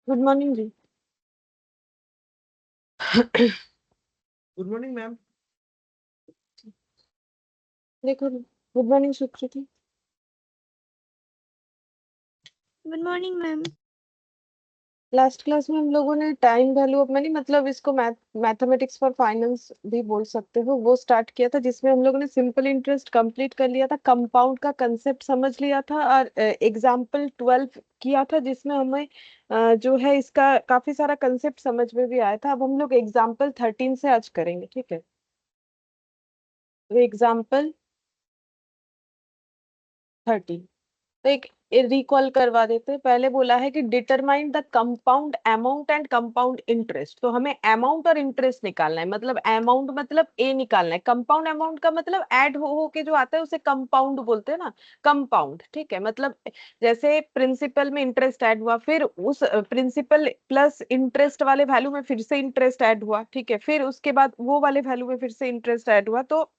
Good morning ji. Good morning ma'am. देखो, good morning Sukriti. Good morning ma'am. Last class में हम लोगों ने टाइम वैल्यू ऑफ मनी, मतलब इसको मैथमेटिक्स फॉर फाइनेंस भी बोल सकते हो, वो स्टार्ट किया था, जिसमें हम लोगों ने सिंपल इंटरेस्ट कंप्लीट कर लिया था, कंपाउंड का कंसेप्ट समझ लिया था, और एग्जाम्पल 12 किया था, जिसमें हमें जो है इसका काफी सारा कंसेप्ट समझ में भी आया था। अब हम लोग एग्जाम्पल 13 से आज करेंगे, ठीक है? तो एग्जाम्पल 13, तो एक रिकॉल करवा देते हैं। पहले बोला है कि determine the compound amount and compound interest, तो हमें अमाउंट और इंटरेस्ट निकालना है। मतलब अमाउंट मतलब ए निकालना है, कंपाउंड अमाउंट का मतलब ऐड हो के जो आता है उसे कंपाउंड बोलते हैं ना, कंपाउंड, ठीक है? मतलब जैसे प्रिंसिपल में इंटरेस्ट ऐड हुआ, फिर उस प्रिंसिपल प्लस इंटरेस्ट वाले वैल्यू में फिर से इंटरेस्ट ऐड हुआ, ठीक है? फिर उसके बाद वो वाले वैल्यू में फिर से इंटरेस्ट ऐड हुआ, तो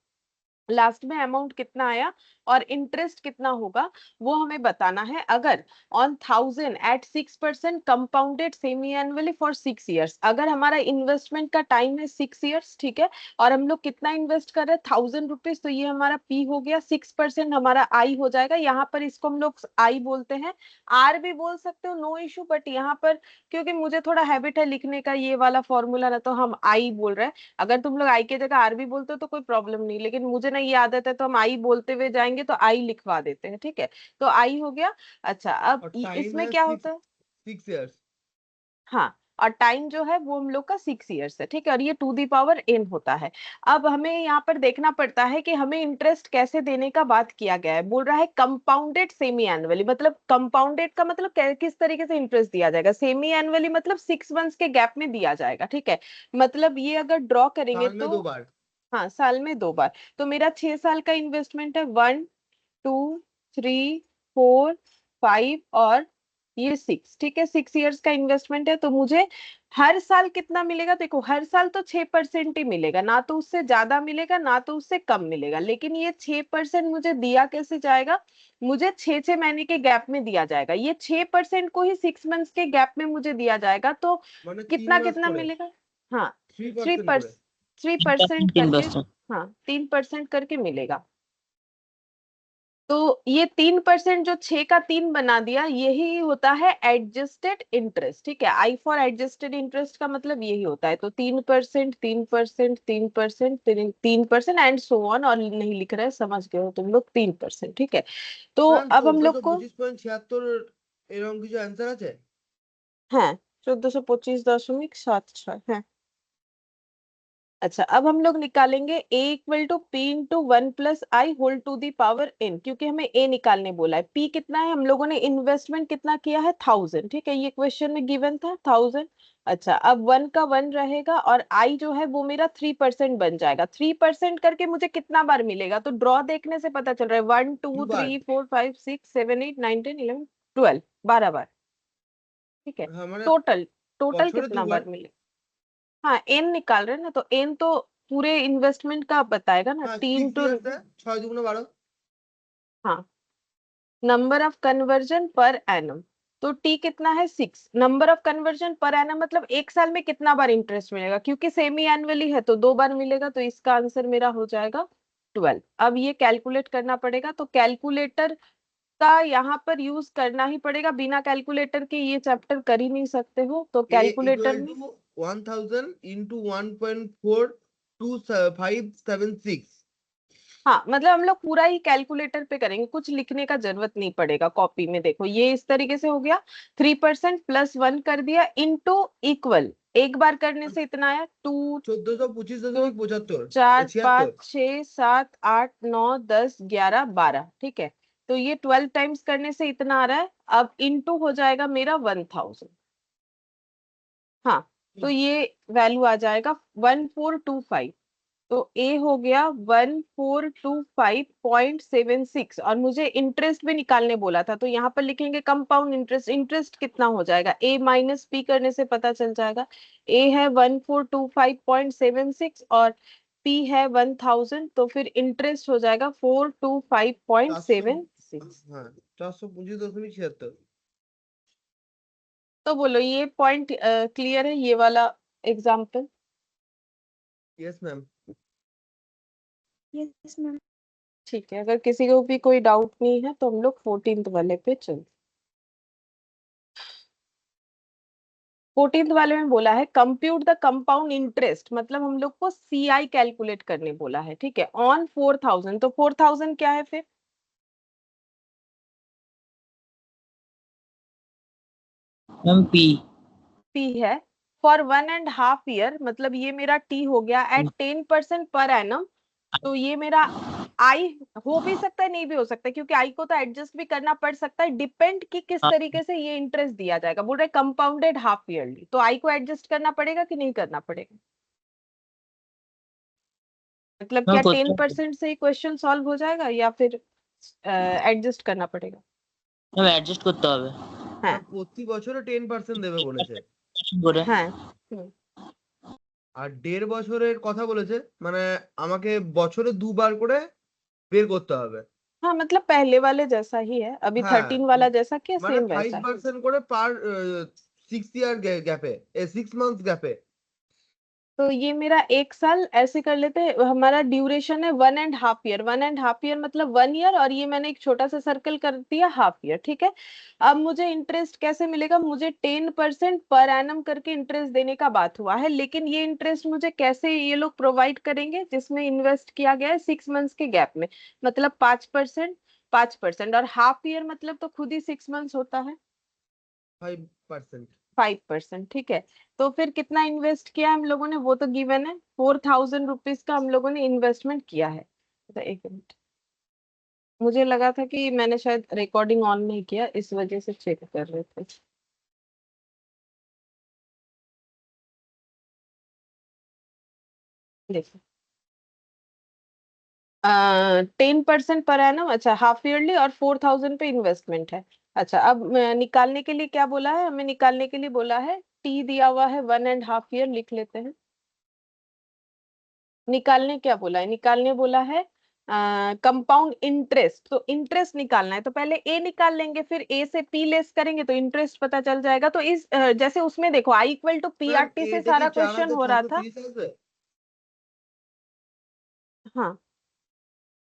लास्ट में अमाउंट कितना आया और इंटरेस्ट कितना होगा वो हमें बताना है। अगर on 1000 at 6% compounded semi annually for 6 years, अगर हमारा इन्वेस्टमेंट का टाइम है 6 years, ठीक है? और हम लोग कितना इन्वेस्ट कर रहे हैं, 1000 रुपीज, तो ये हमारा पी हो गया, 6% हमारा आई हो जाएगा। यहाँ पर इसको हम लोग आई बोलते हैं, आर भी बोल सकते हो, नो इशू, बट यहाँ पर क्योंकि मुझे थोड़ा हैबिट है लिखने का ये वाला फॉर्मूला ना, तो हम आई बोल रहे हैं। अगर तुम लोग आई की जगह आर भी बोलते हो तो कोई प्रॉब्लम नहीं, लेकिन मुझे ना ये आदत है, तो हम आई बोलते हुए जाएंगे तो आई लिखवा देते हैं, ठीक है? तो आई हो गया। अच्छा, अब और टाइम इसमें है क्या सिक्स होता है? 6 years। हाँ, और टाइम जो है वो हम लोग का 6 years है, ठीक है? और ये टू दी पावर एन होता है। अब हमें यहाँ पर देखना पड़ता है कि हमें इंटरेस्ट कैसे देने का बात किया गया है। बोल रहा है कंपाउंडेड सेमी एनुअली, मतलब कंपाउंडेड का मतलब किस तरीके से इंटरेस्ट दिया जाएगा। सेमी एनुअली मतलब 6 months के गैप में दिया जाएगा, ठीक है? मतलब ये अगर ड्रॉ करेंगे साल में तो 2 बार। हाँ, साल में 2 बार। तो मेरा 6 साल का इन्वेस्टमेंट है, 1, 2, 3, 4, 5 और ये 6, ठीक है? 6 years का इन्वेस्टमेंट है, तो मुझे हर साल कितना मिलेगा? देखो, हर साल तो 6% ही मिलेगा, ना तो उससे ज्यादा मिलेगा ना तो उससे कम मिलेगा। लेकिन ये 6% मुझे दिया कैसे जाएगा? मुझे 6 6 महीने के गैप में दिया जाएगा। ये 6% को ही 6 months के गैप में मुझे दिया जाएगा, तो মানে 3 कितना মাস कितना করে मिलेगा? हाँ, थ्री 3% করে। परसेंट 3% करके, 3%। हाँ, 3% करके मिलेगा। तो ये 3% जो 6 का 3 बना दिया, यही होता है एडजस्टेड इंटरेस्ट, ठीक है? आई फॉर एडजस्टेड इंटरेस्ट का मतलब यही होता है। तो 3%, 3%, 3%, 3% एंड सो ऑन, और नहीं लिख रहे, समझ गए हो तुम लोग, 3%, ठीक है? तो ম্যাম अब हम लोग को 1425.76 এরকম কিছু অ্যান্সার আছে? है 1425.76 है। अच्छा, अब हम लोग निकालेंगे a equal to P into 1 + i whole to the power n, क्योंकि हमें a निकालने बोला है। p कितना है? हम लोगों ने इन्वेस्टमेंट कितना किया है, 1000, ठीक है? ये क्वेश्चन में गिवन था 1000। अच्छा, अब 1 का 1 रहेगा, और i जो है वो मेरा 3% बन जाएगा। 3% करके मुझे कितना बार मिलेगा? तो ड्रॉ देखने से पता चल रहा है, 1 2 2 बार। 3 4 5 6 7 8 9 10 11 12, 12 बार, ठीक है? হ্যাঁ মানে टोटल टोटल বছরে कितना 2 বার। बार मिले? हाँ, एन निकाल रहे हैं ना, तो एन तो पूरे इन्वेस्टमेंट का बताएगा ना, হ্যাঁ 3 6 टू, ইয়ার্স है 6 দুগুণে 12। हाँ, number of conversion per annum. तो टी कितना है, 6। Number of conversion per annum मतलब एक साल में कितना बार इंटरेस्ट मिलेगा, क्योंकि सेमी एनुअली है तो 2 बार मिलेगा, तो इसका आंसर मेरा हो जाएगा 12। अब ये कैलकुलेट करना पड़ेगा, तो कैलकुलेटर का यहाँ पर यूज करना ही पड़ेगा, बिना कैलकुलेटर के ये चैप्टर कर ही नहीं सकते हो, तो এ कैलकुलेटर ইকুয়াল में। To 1000 into 1.427576। हाँ, मतलब हम लोग पूरा ही कैलकुलेटर पे करेंगे, कुछ लिखने का जरूरत नहीं पड़ेगा कॉपी में। देखो, ये इस तरीके से हो गया, 3% +1 कर दिया इंटू इक्वल, एक बार करने से इतना आया, 2 तो 1425.75 4 5 76। 6 7 8 9 10 11 12, ठीक है? तो ये 12 टाइम्स करने से इतना आ रहा है। अब इंटू हो जाएगा मेरा 1000। हाँ, तो ये वैल्यू आ जाएगा 1425। तो ए हो गया 1425.76, और मुझे इंटरेस्ट भी निकालने बोला था, तो यहाँ पर लिखेंगे कंपाउंड इंटरेस्ट। इंटरेस्ट कितना हो जाएगा, ए माइनस पी करने से पता चल जाएगा। ए है 1425.76 और पी है 1000, तो फिर इंटरेस्ट हो जाएगा 400। 425.76। হ্যাঁ 425.76। तो बोलो ये पॉइंट क्लियर है, ये वाला example? Yes ma'am. Yes, ma'am. ठीक है, अगर किसी को भी कोई डाउट नहीं है तो हम लोग 14th वाले पे चल। 14th वाले में बोला है कंप्यूट द कंपाउंड इंटरेस्ट, मतलब हम लोग को सीआई कैलकुलेट करने बोला है, ठीक है, ऑन 4000। तो 4000 क्या है फिर? Ma'am P. पी है। फॉर 1.5 ईयर, मतलब ये मेरा टी हो गया एट 10% पर एनम। तो ये मेरा आई हो भी सकता है, नहीं भी हो सकता, क्योंकि आई को तो एडजस्ट भी करना पड़ सकता है, डिपेंड कि किस तरीके से ये इंटरेस्ट दिया जाएगा। बोल रहे कंपाउंडेड हाफ ईयरली, तो आई को एडजस्ट करना पड़ेगा कि नहीं करना पड़ेगा? मतलब क्या मैम 10% से ही क्वेश्चन सॉल्व हो जाएगा या फिर एडजस्ट करना पड़ेगा? मैम एडजस्ट করতে হবে। হ্যাঁ প্রতি বছরে 10% দেবে বলেছে, করে হ্যাঁ হুম। আর 1.5 বছরের কথা বলেছে, মানে আমাকে বছরে 2 বার করে বের করতে হবে। हाँ मतलब पहले वाले जैसा ही है, अभी হ্যাঁ 13 वाला जैसा क्या মানে सेम वैसा है। 5% করে পার 6 ইয়ার গ্যাপে, 6 মান্থ গ্যাপে। तो ये मेरा 1 साल ऐसे कर लेते हैं, हमारा ड्यूरेशन है 1.5 ईयर। 1.5 ईयर मतलब 1 ईयर, और ये मैंने एक छोटा सा सर्कल कर दिया हाफ ईयर, ठीक है। अब मुझे इंटरेस्ट कैसे मिलेगा? मुझे 10% पर एनम करके इंटरेस्ट देने का बात हुआ है, लेकिन ये इंटरेस्ट मुझे कैसे ये लोग प्रोवाइड करेंगे? जिसमें इन्वेस्ट किया गया है 6 मंथ्स के गैप में, मतलब 5%, 5%, और हाफ ईयर मतलब तो खुद ही 6 मंथ्स होता है, 5%। 5%, ठीक है। तो फिर कितना इन्वेस्ट किया हम लोगों ने, वो तो गिवन है, 4000 रुपीज का हम लोगों ने इन्वेस्टमेंट किया है। तो एक मिनट, मुझे लगा था कि मैंने शायद रिकॉर्डिंग ऑन नहीं किया, इस वजह से चेक कर रहे थे। देखो 10% पर एनम, अच्छा हाफ ईयरली, और 4000 पे इन्वेस्टमेंट है। अच्छा अब निकालने के लिए क्या बोला है हमें? निकालने के लिए बोला है टी दिया हुआ है 1.5 ईयर, लिख लेते हैं। निकालने क्या बोला है? निकालने बोला है कंपाउंड इंटरेस्ट, तो इंटरेस्ट निकालना है, तो पहले ए निकाल लेंगे, फिर ए से पी लेस करेंगे तो इंटरेस्ट पता चल जाएगा। तो इस जैसे उसमें देखो I equal to P R ma'am T से এটা কি सारा 4 क्वेश्चन হাজার हो रहा ছশো था। তিরিশ আসবে? हाँ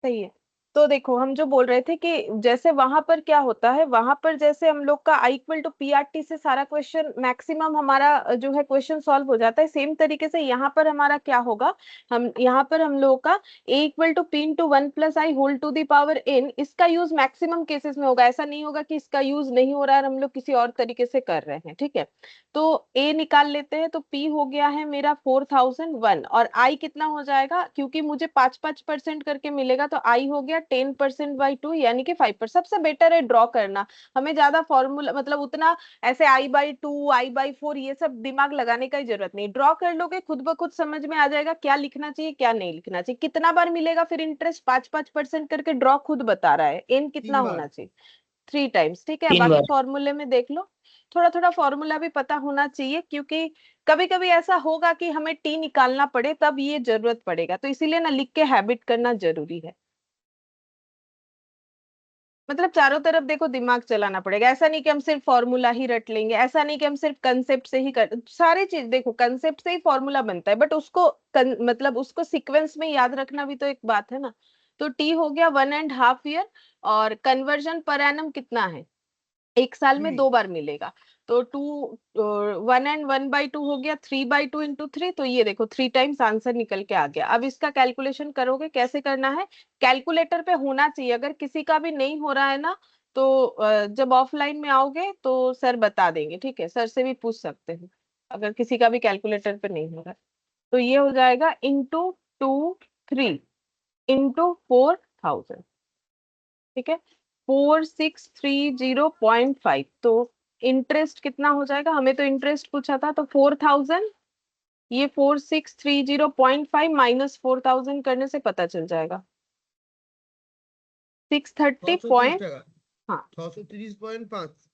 सही है। तो देखो हम जो बोल रहे थे कि जैसे वहां पर क्या होता है, वहां पर जैसे हम लोग का I equal to P R T से सारा क्वेश्चन मैक्सिमम हमारा जो है क्वेश्चन सॉल्व हो जाता है, सेम तरीके से यहाँ पर हमारा क्या होगा, हम यहाँ पर हम लोगों का A equal to P into 1 + i whole to the power n, इसका यूज मैक्सिमम केसेस में होगा। ऐसा नहीं होगा कि इसका यूज नहीं हो रहा है, हम लोग किसी और तरीके से कर रहे हैं, ठीक है। तो ए निकाल लेते हैं, तो पी हो गया है मेरा 4001, और आई कितना हो जाएगा, क्योंकि मुझे 5-5% करके मिलेगा, तो आई हो गया 10%/2 यानी कि 5%। सबसे बेटर है ड्रॉ करना, हमें ज्यादा फॉर्मूला मतलब उतना ऐसे i/2 i/4 ये सब दिमाग लगाने का ही जरूरत नहीं, ड्रॉ कर लोगे खुद ब खुद समझ में आ जाएगा क्या लिखना चाहिए क्या नहीं लिखना चाहिए। कितना बार मिलेगा फिर इंटरेस्ट? 5-5% करके ड्रॉ खुद बता रहा है, एन कितना 3 বার। होना चाहिए? 3 टाइम्स, ठीक है। 3 बाकी बार। फॉर्मूले में देख लो, थोड़ा थोड़ा फॉर्मूला भी पता होना चाहिए, क्योंकि कभी कभी ऐसा होगा कि हमें टी निकालना पड़े, तब ये जरूरत पड़ेगा, तो इसीलिए ना लिख के हैबिट करना जरूरी है। मतलब चारों तरफ देखो दिमाग चलाना पड़ेगा, ऐसा नहीं कि हम सिर्फ फॉर्मूला ही रट लेंगे, ऐसा नहीं कि हम सिर्फ कंसेप्ट से ही कर, सारी चीज देखो कंसेप्ट से ही फॉर्मूला बनता है, बट उसको मतलब उसको सीक्वेंस में याद रखना भी तो एक बात है ना। तो टी हो गया 1.5 ईयर, और कन्वर्जन पर एनम कितना है? 1 साल में 3। 2 बार मिलेगा, तो 1 and 1/2 हो गया, 3/2 × 3, तो ये देखो 3 टाइम्स आंसर निकल के आ गया। अब इसका कैलकुलेशन करोगे, कैसे करना है? कैलकुलेटर पे होना चाहिए, अगर किसी का भी नहीं हो रहा है ना, तो जब ऑफलाइन में आओगे तो सर बता देंगे, ठीक है, सर से भी पूछ सकते हैं अगर किसी का भी कैलकुलेटर पे नहीं हो रहा है। तो ये हो जाएगा × 2 3 × 4000, ठीक है, 4630.5। तो इंटरेस्ट कितना हो जाएगा? हमें तो इंटरेस्ट पूछा था, तो 4000, ये 4630.5 माइनस 4000 करने से पता चल जाएगा 630 630 पॉइंट, টাকা। हाँ 630.5।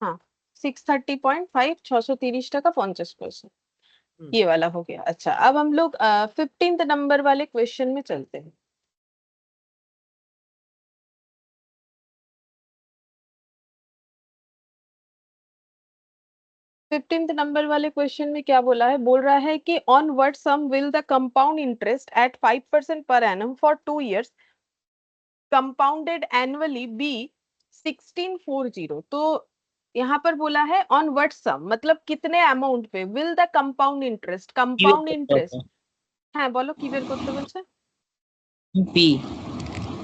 हाँ 630.5, 630 টাকা 50 পয়সা, হুম। ये वाला हो गया। अच्छा अब हम लोग 15th नंबर वाले क्वेश्चन में चलते हैं। 15th नंबर वाले क्वेश्चन में क्या बोला है, बोल रहा है कि on what sum will the compound interest at 5% per annum for 2 years compounded annually be 1640। तो यहाँ पर बोला है ऑन व्हाट सम मतलब कितने अमाउंट पे will the compound interest, compound interest. হ্যাঁ বলো কি বের করতে বলছে, पी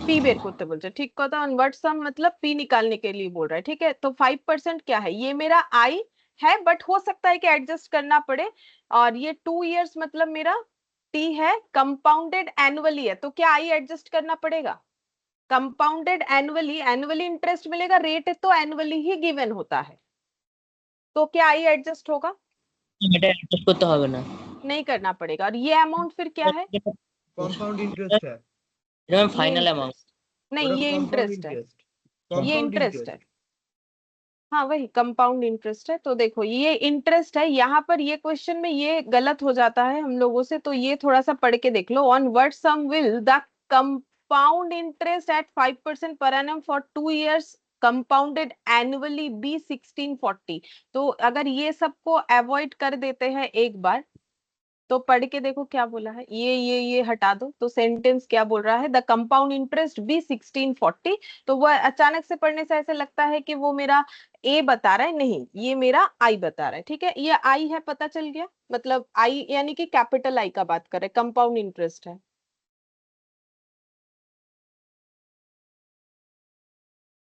पी बेर करते बोलছে, ठीक কথা। ऑन व्हाट सम मतलब पी निकालने के लिए बोल रहा है, ठीक है। तो 5% क्या है, ये मेरा आई है, बट हो सकता है कि एडजस्ट करना पड़े। और ये 2 years मतलब मेरा टी है, कंपाउंडेड एनुअली है, तो क्या आई एडजस्ट करना पड़ेगा। कंपाउंडेड एनुअली, एनुअली इंटरेस्ट मिलेगा, रेट तो एनुअली ही गिवन होता है, तो क्या आई एडजस्ट होगा, এটা অ্যাডজাস্ট করতে হবে না। नहीं करना पड़ेगा। और ये अमाउंट फिर क्या है, কম্পাউন্ড ইন্টারেস্ট है, এটা ये ফাইনাল অ্যামাউন্ট। इंटरेस्ट नहीं, ওটা ये কম্পাউন্ড इंटरेस्ट है, ইন্টারেস্ট, ये কম্পাউন্ড इंटरेस्ट है। ইন্টারেস্ট। हाँ वही कंपाउंड इंटरेस्ट है। तो देखो ये इंटरेस्ट है, यहाँ पर ये क्वेश्चन में ये गलत हो जाता है हम लोगों से, तो ये थोड़ा सा पढ़ के देख लो। On what sum will the compound interest at 5% per annum for 2 years compounded annually be 1640। तो अगर ये सबको अवॉइड कर देते हैं एक बार, तो पढ़ के देखो क्या बोला है, ये हटा दो, तो सेंटेंस क्या बोल रहा है, द कंपाउंड इंटरेस्ट बी 1640। तो वह अचानक से पढ़ने से ऐसे लगता है कि वो मेरा ए बता रहा है, नहीं ये मेरा आई बता रहा है, ठीक है। ये आई है, पता चल गया, मतलब आई यानी कि कैपिटल आई का बात कर रहे, कंपाउंड इंटरेस्ट है।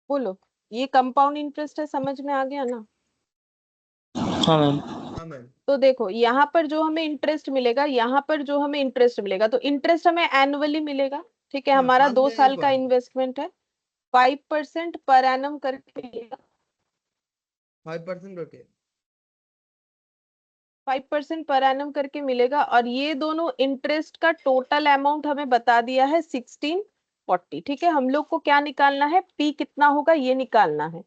बोलो ये कंपाउंड इंटरेस्ट है, समझ में आ गया ना। हाँ मैम। हाँ मैम। तो देखो यहाँ पर जो हमें इंटरेस्ट मिलेगा, यहाँ पर जो हमें इंटरेस्ट मिलेगा, तो इंटरेस्ट हमें एनुअली मिलेगा, ठीक है। हाँ, हमारा 2 मानते हैं साल एक का बार। इन्वेस्टमेंट है, 5% पर एनम करके मिलेगा, 5% ओके। 5% पर एनम करके मिलेगा। और ये दोनों इंटरेस्ट का टोटल अमाउंट हमें बता दिया है 1640, ठीक है। हम लोग को क्या निकालना है, पी कितना होगा ये निकालना है।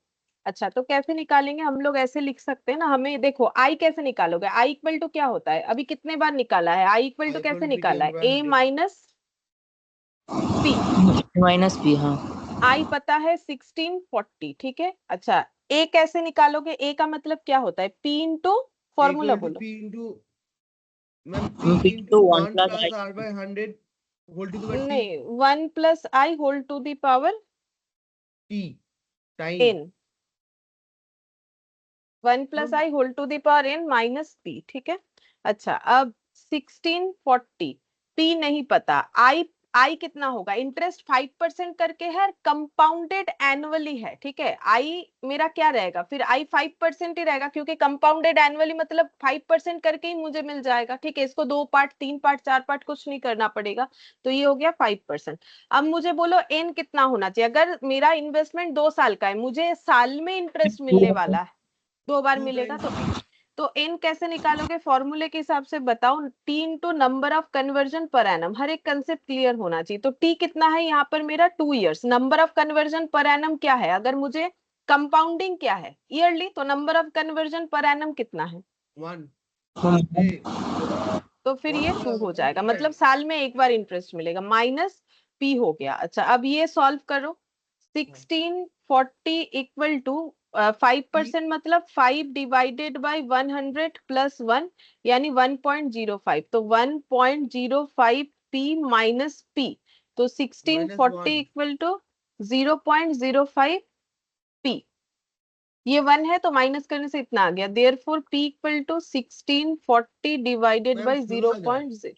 अच्छा तो कैसे निकालेंगे, हम लोग ऐसे लिख सकते हैं ना, हमें देखो आई कैसे निकालोगे, आई इक्वल टू क्या होता है, अभी कितने बार निकाला है, आई इक्वल टू कैसे निकाला है, ए माइनस पी, माइनस पी। हाँ आई पता है 1640, ठीक है। अच्छा ए कैसे निकालोगे, ए का मतलब क्या होता है, पी इंटू फॉर्मूला बोलो, P into ma'am, P P into into 1 1 plus plus I R by 100 whole to the power T, नहीं 1 plus I whole to the power T time. N, 1 plus I whole to the power N minus P, ठीक है। अच्छा अब 1640, P नहीं पता, आई कितना होगा, interest 5% करके है, कंपाउंडेड एनुअली है, ठीक है। आई मेरा क्या रहेगा, फिर आई 5% ही रहेगा, क्योंकि कंपाउंडेड एनुअली मतलब 5% करके ही मुझे मिल जाएगा, ठीक है। इसको 2 पार्ट 3 पार्ट 4 पार्ट कुछ नहीं करना पड़ेगा, तो ये हो गया 5%। अब मुझे बोलो एन कितना होना चाहिए, अगर मेरा इन्वेस्टमेंट 2 साल का है, मुझे साल में इंटरेस्ट मिलने वाला है, 2 बार मिलेगा, तो एन कैसे निकालोगे, फॉर्मूले के हिसाब से बताओ, T into number of conversion per annum, हर एक कंसेप्ट क्लियर होना चाहिए। तो टी कितना है यहाँ पर मेरा 2 years, number of conversion per annum क्या है, अगर मुझे कंपाउंडिंग क्या है ईयरली, तो number of conversion per annum कितना है 1 तो फिर ये 2 हो जाएगा, मतलब साल में एक बार इंटरेस्ट मिलेगा, माइनस पी हो गया। अच्छा अब ये सॉल्व करो, 1640 इक्वल टू 5% मतलब 5 डिवाइडेड बाई 100 प्लस 1 यानी 1.05, तो 1.05 पी माइनस पी, तो 1640 इक्वल टू 0.05 पी, ये 1 है तो माइनस करने से इतना आ गया, therefore p equal to 1640 divided by 0.0,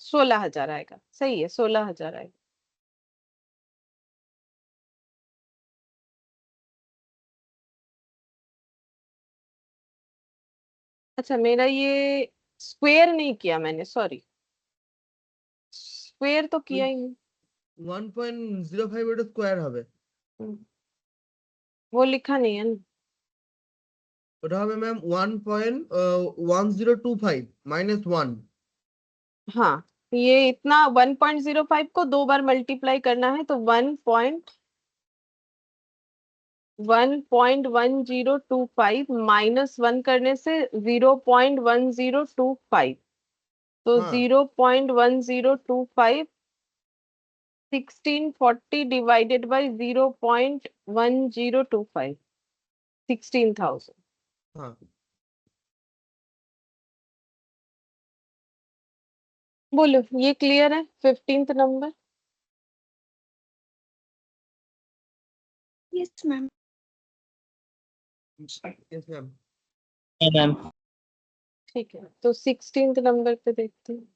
16,000 आएगा, सही है 16,000 आएगा। अच्छा मेरा ये स्क्वायर नहीं किया मैंने, सॉरी, स्क्वायर तो किया ही नहीं, 1.05 এটা স্কয়ার হবে, वो लिखा नहीं है ना। ওটা হবে ম্যাম 1.1025 माइनस 1। हाँ ये इतना 1.05 को 2 बार मल्टीप्लाई करना है, तो 1.1025 माइनस 1 करने से 0.1025, तो हाँ 0.1025 1640 डिवाइडेड बाय 0.1025, 16,000। हाँ बोलो, ये क्लियर है 15th number? Yes, ma'am. Yes ma'am. हाँ मैम। ठीक है, तो 16th नंबर पे देखते हैं।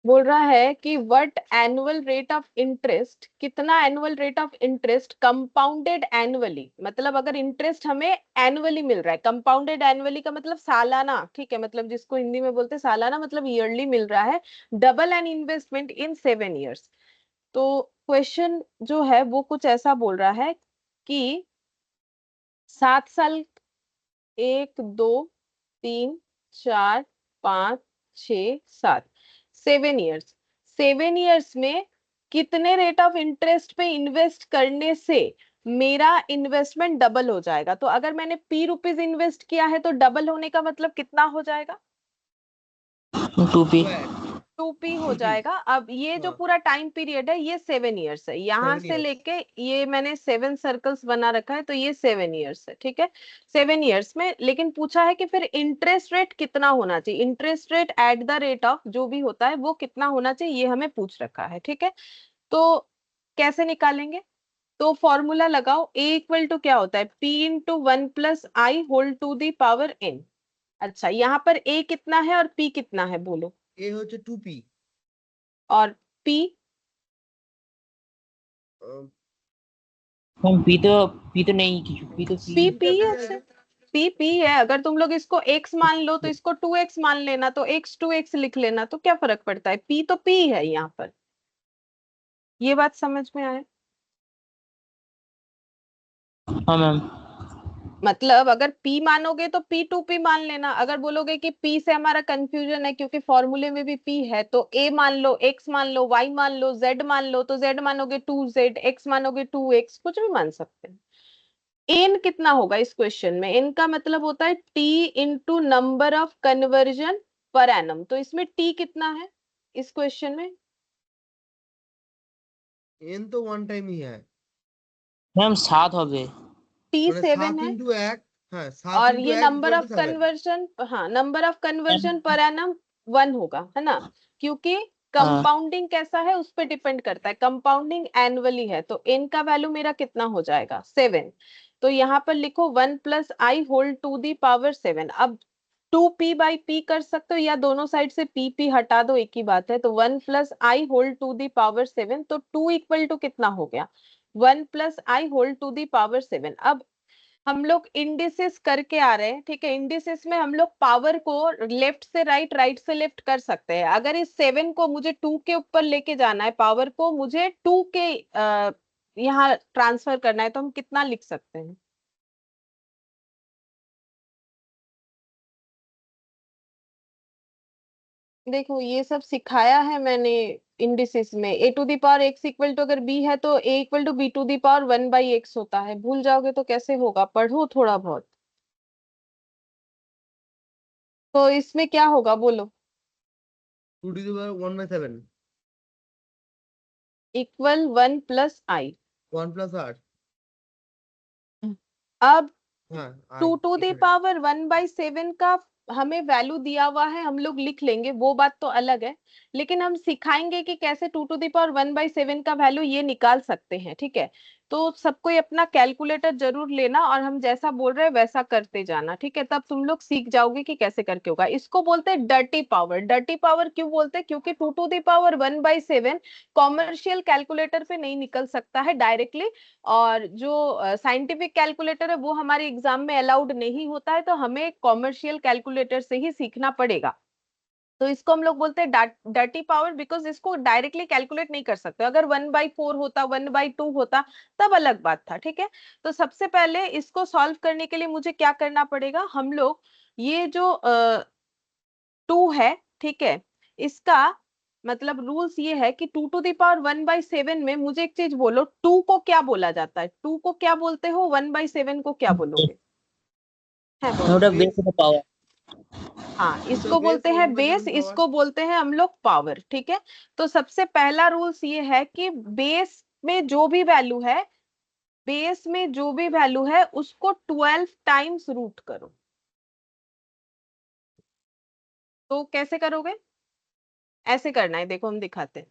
बोल रहा है कि what annual rate of interest, कितना annual rate of interest compounded annually, मतलब अगर इंटरेस्ट हमें एनुअली मिल रहा है, कंपाउंडेड एनुअली का मतलब सालाना, ठीक है, मतलब जिसको हिंदी में बोलते हैं सालाना, मतलब ईयरली मिल रहा है, double an investment in 7 years. तो क्वेश्चन जो है वो कुछ ऐसा बोल रहा है कि 7 साल, 1 2 3 4 5 6 7, 7 ईयर्स, 7 ईयर्स में कितने रेट ऑफ इंटरेस्ट पे इन्वेस्ट करने से मेरा इन्वेस्टमेंट डबल हो जाएगा। तो अगर मैंने P रुपीज इन्वेस्ट किया है तो डबल होने का मतलब कितना हो जाएगा? 2p। 2P हो 2p। जाएगा। अब ये जो हाँ पूरा टाइम पीरियड है ये 7 ईयर्स है, यहाँ 7 से ईयर्स। लेके ये मैंने 7 सर्कल्स बना रखा है, तो ये 7 ईयर्स है, ठीक है। 7 ईयर्स में लेकिन पूछा है कि फिर इंटरेस्ट रेट कितना होना चाहिए, interest rate at the rate of जो भी होता है वो कितना होना चाहिए, ये हमें पूछ रखा है, ठीक है। तो कैसे निकालेंगे? तो फॉर्मूला लगाओ, A इक्वल टू क्या होता है, P into 1 plus I whole to the power n। अच्छा, यहाँ पर A कितना है और P कितना है बोलो, ए হচ্ছে 2p। और P? मैम p तो नहीं, p तो p। P p P पे है, अच्छा P P है। अगर तुम लोग इसको x मान लो तो इसको 2x मान लेना, तो x 2x लिख लेना, तो क्या फर्क पड़ता है, P तो P है यहाँ पर। ये बात समझ में आया? हाँ मैम। मतलब अगर P मानोगे तो P 2P मान लेना, अगर बोलोगे कि P से हमारा कंफ्यूजन है क्योंकि फॉर्मूले में भी P है, तो A मान लो, X मान लो, Y मान लो, Z मान लो, तो Z मानोगे 2Z, X मानोगे 2X, कुछ भी मान सकते हैं। एन कितना होगा इस क्वेश्चन में, एन का मतलब होता है T into number of conversion per annum, तो इसमें टी कितना है इस क्वेश्चन में? n তো ওয়ান টাইমই है, मैम 7 হবে। टी মানে 7 7 है, ইন্টু 1। হ্যাঁ 7 और ইন্টু ये 1 number equal of to 7। Conversion, हाँ number of conversion per annum 1 होगा, है ना, क्योंकि हाँ कंपाउंडिंग कैसा है उस पर डिपेंड करता है, कंपाउंडिंग एनुअली है, तो एन का वैल्यू मेरा कितना हो जाएगा 7। तो यहाँ पर लिखो 1 plus I whole to the power 7। अब 2p बाई p कर सकते हो या दोनों साइड से p हटा दो, एक ही बात है, तो 1 plus I whole to the power 7, तो 2 इक्वल टू कितना हो गया, 1 plus I whole to the power 7। अब हम लोग इंडिसेस करके आ रहे हैं, ठीक है, इंडिसेस में हम लोग पावर को लेफ्ट से राइट, राइट से लेफ्ट कर सकते हैं। अगर इस 7 को मुझे 2 के ऊपर लेके जाना है, पावर को मुझे 2 के यहाँ ट्रांसफर करना है, तो हम कितना लिख सकते हैं? देखो ये सब सिखाया है मैंने इंडिसेस में, A to the power X equal to अगर बी है तो A equal to B to the power 1 by X होता है, भूल जाओगे तो कैसे होगा, पढ़ो थोड़ा बहुत। तो इसमें क्या होगा बोलो, 2 to the power 1/7। Equal 1 plus I. 1 plus R. अब হ্যাঁ আই 2 टू दी এখানে। पावर 1/7 का हमें वैल्यू दिया हुआ है, हम लोग लिख लेंगे, वो बात तो अलग है, लेकिन हम सिखाएंगे कि कैसे 2 टू दी पावर 1/7 का वैल्यू ये निकाल सकते हैं, ठीक है। तो सबको अपना कैलकुलेटर जरूर लेना और हम जैसा बोल रहे हैं वैसा करते जाना, ठीक है, तब तुम लोग सीख जाओगे कि कैसे करके होगा। इसको बोलते हैं डर्टी पावर। डर्टी पावर क्यों बोलते हैं, क्योंकि 2 to the power 1/7 commercial calculator पे नहीं निकल सकता है डायरेक्टली, और जो साइंटिफिक कैलकुलेटर है वो हमारे एग्जाम में अलाउड नहीं होता है, तो हमें कॉमर्शियल कैलकुलेटर से ही सीखना पड़ेगा। तो इसको हम लोग बोलते हैं डर्टी पावर, बिकॉज इसको डायरेक्टली कैलकुलेट नहीं कर सकते। अगर 1/4 होता, 1/2 होता, तब अलग बात था, ठीक है। तो सबसे पहले इसको सॉल्व करने के लिए मुझे क्या करना पड़ेगा, हम लोग ये जो 2 है, ठीक है, इसका मतलब रूल्स ये है कि 2 टू दी पावर 1/7 में मुझे एक चीज बोलो, 2 को क्या बोला जाता है, 2 को क्या बोलते हो, 1/7 को क्या बोलोगे, है बोलो। ওটা বেস অফ পাওয়ার। हाँ, দুটো इसको বেস बोलते और हैं 1/7 बेस, पावर। इसको बोलते हैं हम लोग पावर, ठीक है। तो सबसे पहला रूल्स ये है कि बेस में जो भी वैल्यू है बेस में जो भी वैल्यू है उसको 12 टाइम्स रूट करो। तो कैसे करोगे? ऐसे करना है, देखो हम दिखाते हैं।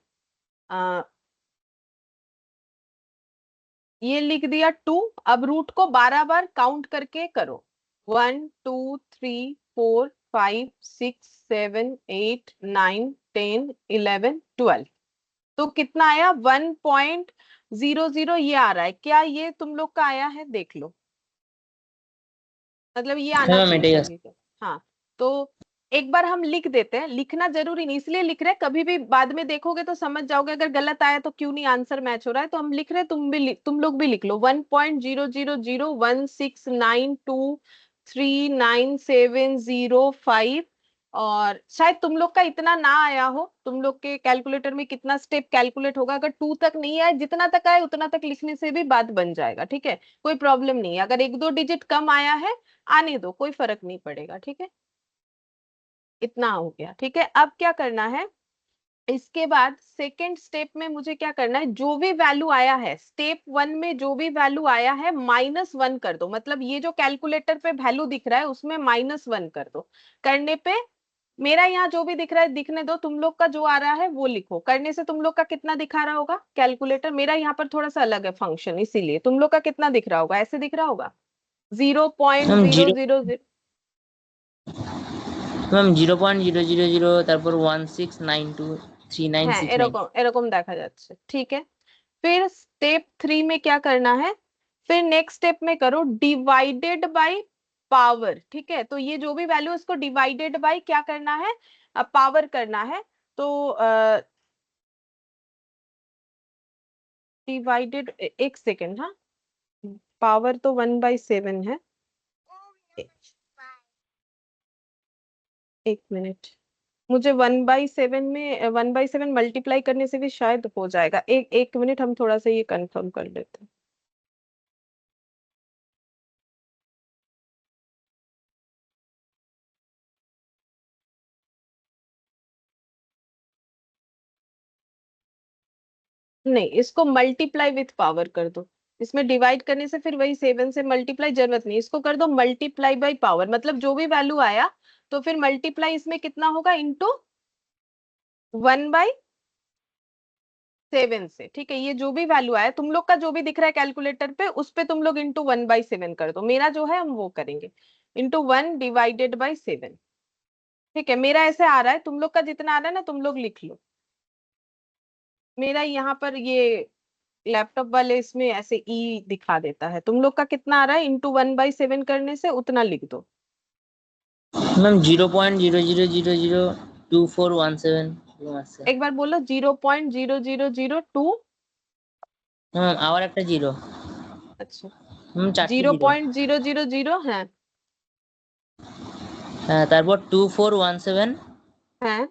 ये लिख दिया 2, अब रूट को 12 बार काउंट करके करो। 1 2 3 4 5 6 7 8 9 10 11 12। तो कितना आया? 1.00 ये आ रहा है। क्या ये तुम लोग का आया है? देख लो, मतलब ये आना मैम चाहिए एटाई सभी को। हाँ, तो एक बार हम लिख देते हैं। लिखना जरूरी नहीं, इसलिए लिख रहे हैं, कभी भी बाद में देखोगे तो समझ जाओगे अगर गलत आया तो क्यों नहीं आंसर मैच हो रहा है। तो हम लिख रहे हैं, तुम लोग भी लिख लो। 1.000169239705। और शायद तुम लोग का इतना ना आया हो, तुम लोग के कैलकुलेटर में कितना स्टेप कैलकुलेट होगा। अगर 2 तक नहीं आए, जितना तक आए उतना तक लिखने से भी बात बन जाएगा, ठीक है, कोई प्रॉब्लम नहीं है। अगर 1-2 डिजिट कम आया है, आने दो, कोई फर्क नहीं पड़ेगा, ठीक है। इतना हो गया, ठीक है। अब क्या करना है, इसके बाद सेकेंड स्टेप में मुझे क्या करना है, जो भी वैल्यू आया है स्टेप 1 में, जो भी वैल्यू आया है -1 कर दो। मतलब ये जो कैलकुलेटर पे वैल्यू दिख रहा है उसमें -1 कर दो। करने पे मेरा यहाँ जो भी दिख रहा है दिखने दो, तुम लोग का जो आ रहा है वो लिखो। करने से तुम लोग का कितना दिखा रहा होगा कैलकुलेटर? मेरा यहाँ पर थोड़ा सा अलग है फंक्शन, इसीलिए तुम लोग का कितना दिख रहा होगा? ऐसे दिख रहा होगा, मैम 0.000। मैम 0.000 তারপর 1692396 এরকম এরকম দেখা যাচ্ছে, ठीक है। फिर स्टेप 3 में क्या करना है, फिर नेक्स्ट स्टेप में करो डिवाइडेड बाय पावर, ठीक है। तो ये जो भी वैल्यू इसको डिवाइडेड बाय क्या करना है, पावर करना है। तो डिवाइडेड, एक सेकेंड, हाँ, पावर तो 1/7 है। एक मिनट, मुझे 1/7 में 1/7 मल्टीप्लाई करने से भी शायद हो जाएगा। एक एक मिनट, हम थोड़ा सा ये कंफर्म कर लेते हैं। नहीं, इसको मल्टीप्लाई विथ पावर कर दो। इसमें डिवाइड करने से फिर वही 7 से मल्टीप्लाई जरूरत नहीं, इसको कर दो मल्टीप्लाई बाय पावर। मतलब जो भी वैल्यू आया तो फिर मल्टीप्लाई इसमें कितना होगा, इंटू 1/7 से, ठीक है। ये जो भी वैल्यू आया तुम लोग का, जो भी दिख रहा है कैलकुलेटर पे, उस पे तुम लोग इंटू 1/7 कर दो। मेरा जो है हम वो करेंगे, इंटू 1/7। ठीक है, मेरा ऐसे आ रहा है, तुम लोग का जितना आ रहा है ना तुम लोग लिख लो। मेरा यहाँ पर ये लैपटॉप वाले इसमें ऐसे ई दिखा देता है। तुम लोग का कितना आ रहा है, इंटू 1/7 करने से उतना लिख दो। मैम 0.00002417 एक बार बोलो, 0.0002। मैम আবার একটা জিরো। अच्छा, হুম চারটে জিরো। 0.000 है। হ্যাঁ তারপর 241709। है,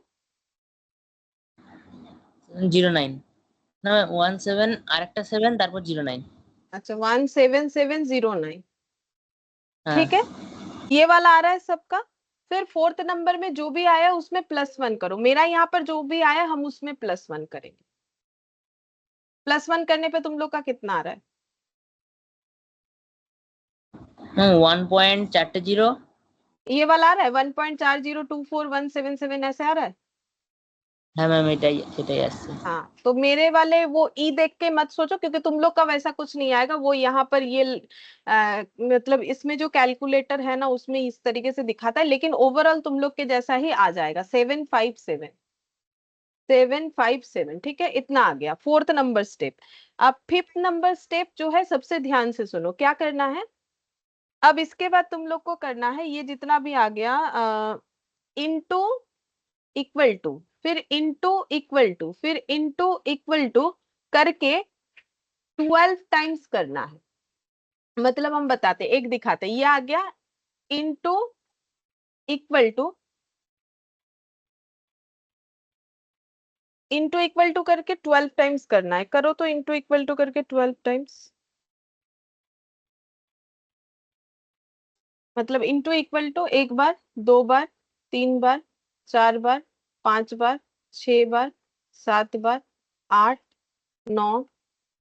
না 17 আরেকটা 7 তারপর 09। अच्छा, 17709, হ্যাঁ ठीक है। ये वाला आ रहा है सबका। फिर फोर्थ नंबर में जो भी आया उसमें +1 करो। मेरा यहाँ पर जो भी आया हम उसमें +1 करेंगे। +1 करने पे तुम लोग का कितना आ रहा है? 1.4 ये वाला आ रहा है 1.4024177, ऐसे आ रहा है। হ্যাঁ ম্যাম এটাই সেটাই আসছে। हाँ, तो मेरे वाले वो ई देख के मत सोचो, क्योंकि तुम लोग का वैसा कुछ नहीं आएगा। वो यहाँ पर ये मतलब इसमें जो कैलकुलेटर है ना उसमें इस तरीके से दिखाता है, लेकिन ओवरऑल तुम लोग के जैसा ही आ जाएगा। 757, ठीक है, इतना आ गया फोर्थ नंबर स्टेप। अब फिफ्थ नंबर स्टेप जो है, सबसे ध्यान से सुनो क्या करना है। अब इसके बाद तुम लोग को करना है, ये जितना भी आ गया इनटू इक्वल टू, फिर इनटू इक्वल टू, फिर इनटू इक्वल टू करके 12 टाइम्स करना है। मतलब हम बताते, एक दिखाते, ये आ गया into equal to, into equal to करके 12 टाइम्स करना है। करो तो इनटू इक्वल टू करके 12 टाइम्स, मतलब इनटू इक्वल टू 1 बार, 2 बार, 3 बार, 4 बार, 5 बार, 6 बार, 7 बार, 8, 9,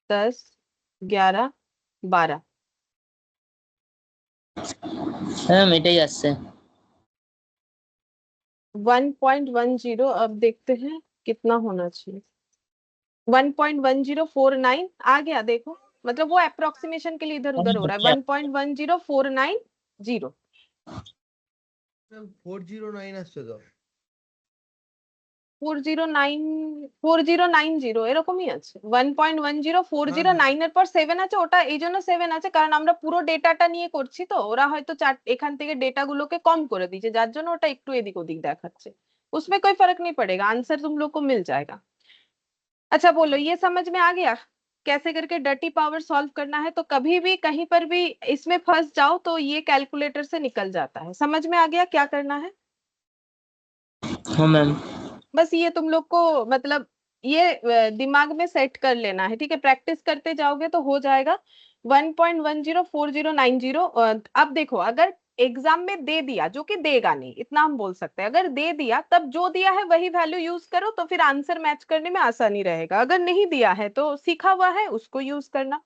10, 11, 12। হ্যাঁ ম্যাম এটাই আসছে। 1.10 अब देखते हैं कितना होना चाहिए। 1.1049 आ गया, देखो मतलब वो अप्रोक्सीमेशन के लिए इधर उधर हो रहा है। 1.10490 409 আসছে তো। 4090 এরকমই আছে। 1.10409 এর পর 7 আছে, ওটা এই জন্য 7 আছে কারণ আমরা পুরো ডেটাটা নিয়ে করছি, তো ওরা হয়তো এখান থেকে ডেটা গুলোকে কম করে দিয়েছে, যার জন্য ওটা একটু এদিক ওদিক দেখাচ্ছে। उसमें कोई फर्क नहीं पड़ेगा, आंसर तुम लोग को मिल जाएगा। अच्छा बोलो, ये समझ में आ गया कैसे करके डर्टी पावर सॉल्व करना है? तो कभी भी कहीं पर भी इसमें फंस जाओ तो ये कैलकुलेटर से निकल जाता है। समझ में आ गया क्या करना है? हाँ मैम। बस ये तुम लोग को मतलब ये दिमाग में सेट कर लेना है, ठीक है? प्रैक्टिस करते जाओगे तो हो जाएगा। 1.104090। अब देखो, अगर एग्जाम में दे दिया, जो कि देगा नहीं इतना हम बोल सकते हैं, अगर दे दिया तब जो दिया है वही वैल्यू यूज करो, तो फिर आंसर मैच करने में आसानी रहेगा। अगर नहीं दिया है तो सीखा हुआ है उसको यूज करना।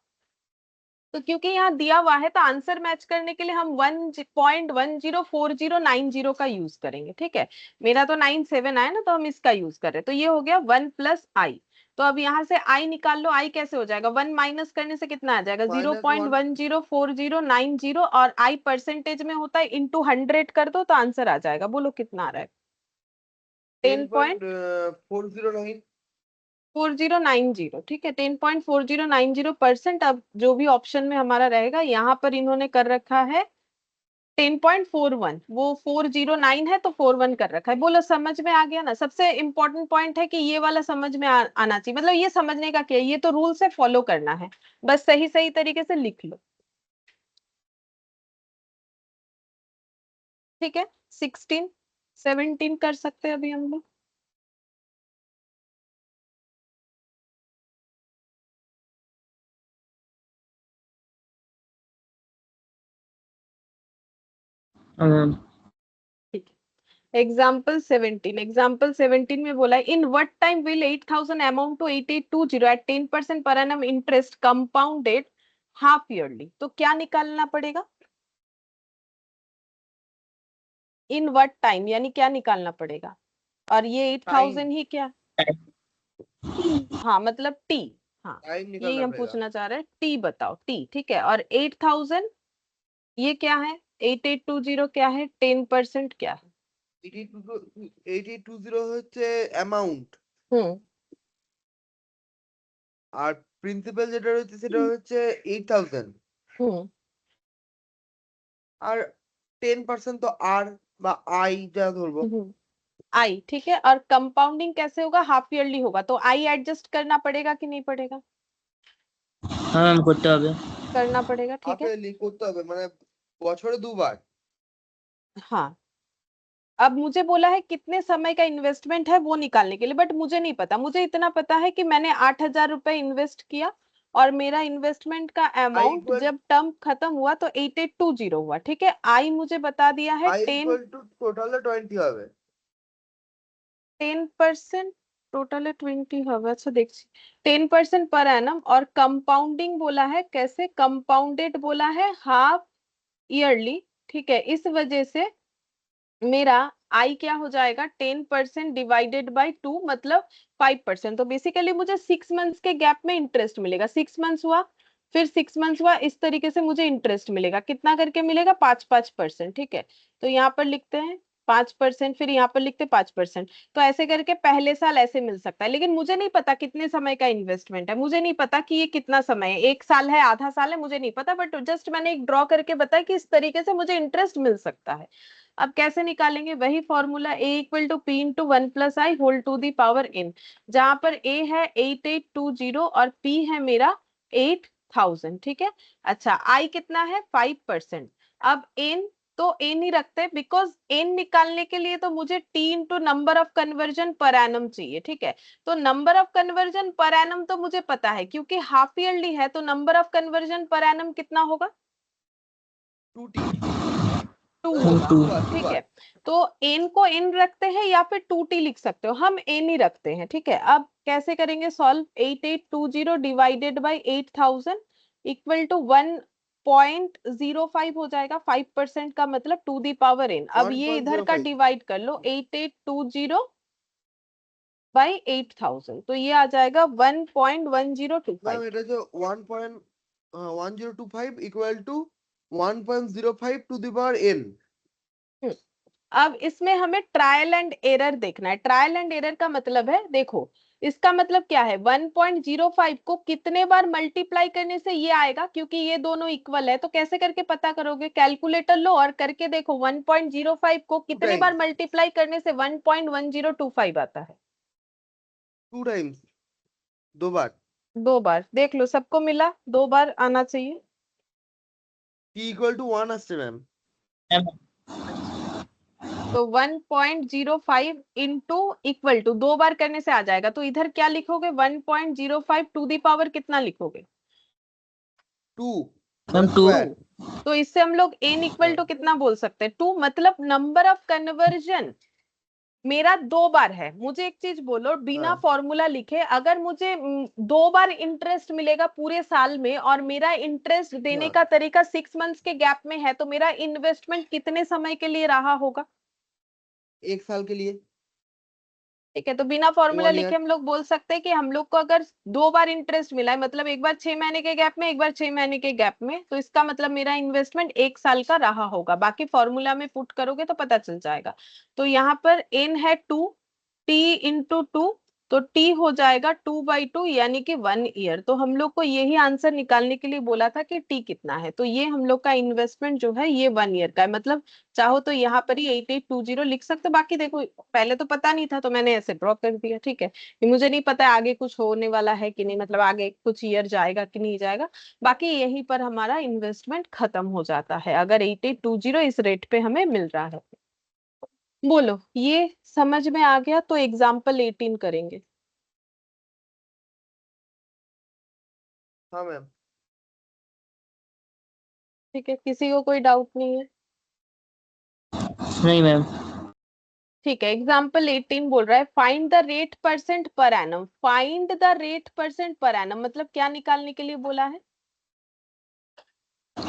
तो क्योंकि यहाँ दिया हुआ है तो आंसर मैच करने के लिए हम 1.104090 का यूज करेंगे, ठीक है? मेरा तो 97 आया ना, तो हम इसका यूज कर रहे हैं। तो ये हो गया 1 प्लस आई। तो अब यहाँ से आई निकाल लो। आई कैसे हो जाएगा? 1 माइनस करने से कितना आ जाएगा? -1 0.104090। और आई परसेंटेज में होता है, इंटू 100 कर दो तो आंसर आ जाएगा। बोलो कितना आ रहा है? 10.409 4090, ठीक है? 10.4090%। अब जो भी ऑप्शन में हमारा रहेगा, यहाँ पर इन्होंने कर रखा है 10.41। वो 409 है तो 41 कर रखा है। बोलो समझ में आ गया ना? सबसे इंपॉर्टेंट पॉइंट है कि ये वाला समझ में आना चाहिए। मतलब ये समझने का क्या है, ये तो रूल से फॉलो करना है, बस सही सही तरीके से लिख लो, ठीक है? 16 17 कर सकते हैं अभी हम लोग। हाँ मैम। ठीक है। एग्जाम्पल 17 में बोला है, in what time will 8000 amount to 8820 at 10% per annum interest compounded half yearly. तो क्या निकालना पड़ेगा? इन व्हाट टाइम यानी क्या निकालना पड़ेगा? और ये 8000 ही क्या? हाँ मतलब टी। हाँ टाइम यही निकालना हम पड़ेगा। पूछना चाह रहे हैं, टी बताओ, टी, ठीक है? और 8000 ये क्या है? 8820 क्या है? 10% क्या है? 8820 হচ্ছে অ্যামাউন্ট, हम्म আর প্রিন্সিপাল যেটা রয়েছে সেটা হচ্ছে 8000, हम्म আর 10% তো আর বা আই যা ধরবো। आई, ठीक है? और कंपाउंडिंग कैसे होगा? हाफ ईयरली होगा, तो आई एडजस्ट करना पड़ेगा कि नहीं पड़ेगा? हाँ मैम করতে হবে। करना पड़ेगा, ठीक হাফ है? ইয়ারলি করতে হবে, মানে বছরে দুবার। हाँ। अब मुझे बोला है कितने समय का इन्वेस्टमेंट है वो निकालने के लिए, बट मुझे नहीं पता। मुझे इतना पता है कि मैंने 8000 रुपए इन्वेस्ट किया और मेरा इन्वेस्टमेंट का अमाउंट equal- जब टर्म खत्म हुआ तो 8820 हुआ, ठीक है? आई मुझे बता दिया है আই 10। ইকুয়াল টু টোটালে 20 হবে। 10% टोटल 20 হবে। अच्छा देखिए, 10% पर एनम। और कंपाउंडिंग बोला है, कैसे कंपाउंडेड बोला है? हाफ ईयरली, ठीक है? इस वजह से मेरा आई क्या हो जाएगा? 10% डिवाइडेड बाई 2 मतलब 5%। तो बेसिकली मुझे 6 मंथ्स के गैप में इंटरेस्ट मिलेगा। 6 मंथ्स हुआ, फिर 6 मंथ्स हुआ, इस तरीके से मुझे इंटरेस्ट मिलेगा। कितना करके मिलेगा? 5-5%, ठीक है? तो यहाँ पर लिखते हैं 5%, फिर यहाँ पर लिखते 5%। तो ऐसे करके पहले साल ऐसे मिल सकता है, लेकिन मुझे नहीं पता कितने समय का इन्वेस्टमेंट है। मुझे नहीं पता कि ये कितना समय है, 1 साल है, आधा साल है, मुझे नहीं पता। बट जस्ट मैंने एक ड्रॉ करके बताया कि इस तरीके से मुझे इंटरेस्ट मिल सकता है। अब कैसे निकालेंगे? वही फॉर्मूला, a equal to p into 1 plus I whole to the power n, जहां पर a है 8820 और p है मेरा 8000, ठीक है? अच्छा, i कितना है? 5%। अब n तो n ही रखते हैं, बिकॉज n निकालने के लिए तो मुझे t into number of conversion per annum चाहिए, ठीक है? तो number of conversion per annum तो मुझे पता है, क्योंकि हाफ ईयरली है, तो number of conversion per annum कितना होगा? 2t 2 2 होगा, ठीक है? तो n को n रखते हैं या फिर 2t लिख सकते हो, हम n ही रखते हैं, ठीक है? अब कैसे करेंगे solve? 8820 divided by 8000, equal to 1.05 हो जाएगा। 5% का मतलब टू दी पावर n। अब ये इधर का 1.05 डिवाइड कर लो, 8820 बाई 8000, तो ये आ जाएगा 1.1025। मैम এটা যে 1.1025 equal to 1.05 to the power n। अब इसमें हमें ट्रायल एंड एरर देखना है। ट्रायल एंड एरर का मतलब है, देखो इसका मतलब क्या है, 1.05 को कितने बार मल्टीप्लाई करने से ये आएगा, क्योंकि ये दोनों इक्वल है। तो कैसे करके पता करोगे, कैलकुलेटर लो और करके देखो 1.05 को कितने बार मल्टीप्लाई करने से 1.1025 आता है। 2 टाइम्स, 2 बार। 2 बार, देख लो सबको मिला, 2 बार आना चाहिए। t इक्वल टू 1 আসছে ম্যাম। मैम तो 1.05 इंटू इक्वल टू 2 बार करने से आ जाएगा। तो इधर क्या लिखोगे, 1.05 टू दी पावर कितना लिखोगे, 2 मैम 2 स्क्वायर। तो इससे हम लोग n इक्वल टू कितना बोल सकते हैं, 2, मतलब नंबर ऑफ कन्वर्जन मेरा 2 बार है। मुझे एक चीज बोलो, बिना हाँ। फॉर्मूला लिखे अगर मुझे 2 बार इंटरेस्ट मिलेगा पूरे साल में, और मेरा इंटरेस्ट देने हाँ। का तरीका 6 मंथ्स के गैप में है, तो मेरा इन्वेस्टमेंट कितने समय के लिए रहा होगा। 1 साल के लिए। ठीक है, तो बिना फॉर्मूला 1 लिखे ईयर। हम लोग बोल सकते हैं कि हम लोग को अगर 2 बार इंटरेस्ट मिला है, मतलब एक बार 6 महीने के गैप में, एक बार 6 महीने के गैप में, तो इसका मतलब मेरा इन्वेस्टमेंट 1 साल का रहा होगा। बाकी फॉर्मूला में पुट करोगे तो पता चल जाएगा। तो यहाँ पर n है 2, t इंटू 2, तो t हो जाएगा 2/2 यानी कि 1 ईयर। तो हम लोग को यही आंसर निकालने के लिए बोला था कि t कितना है। तो ये हम लोग का इन्वेस्टमेंट जो है ये 1 ईयर का है। मतलब चाहो तो यहाँ पर ही 8820 लिख सकते हो। बाकी देखो पहले तो पता नहीं था तो मैंने ऐसे ड्रॉ कर दिया, ठीक है। कि मुझे नहीं पता है आगे कुछ होने वाला है कि नहीं, मतलब आगे कुछ ईयर जाएगा कि नहीं जाएगा। बाकी यहीं पर हमारा इन्वेस्टमेंट खत्म हो जाता है अगर 8820 इस रेट पे हमें मिल रहा है। बोलो ये समझ में आ गया, तो एग्जाम्पल 18 करेंगे। हाँ मैम। ठीक है, किसी को कोई डाउट नहीं है। नहीं मैम। ठीक है, एग्जाम्पल 18 बोल रहा है find the rate percent per annum. Find the rate percent per annum मतलब क्या निकालने के लिए बोला है,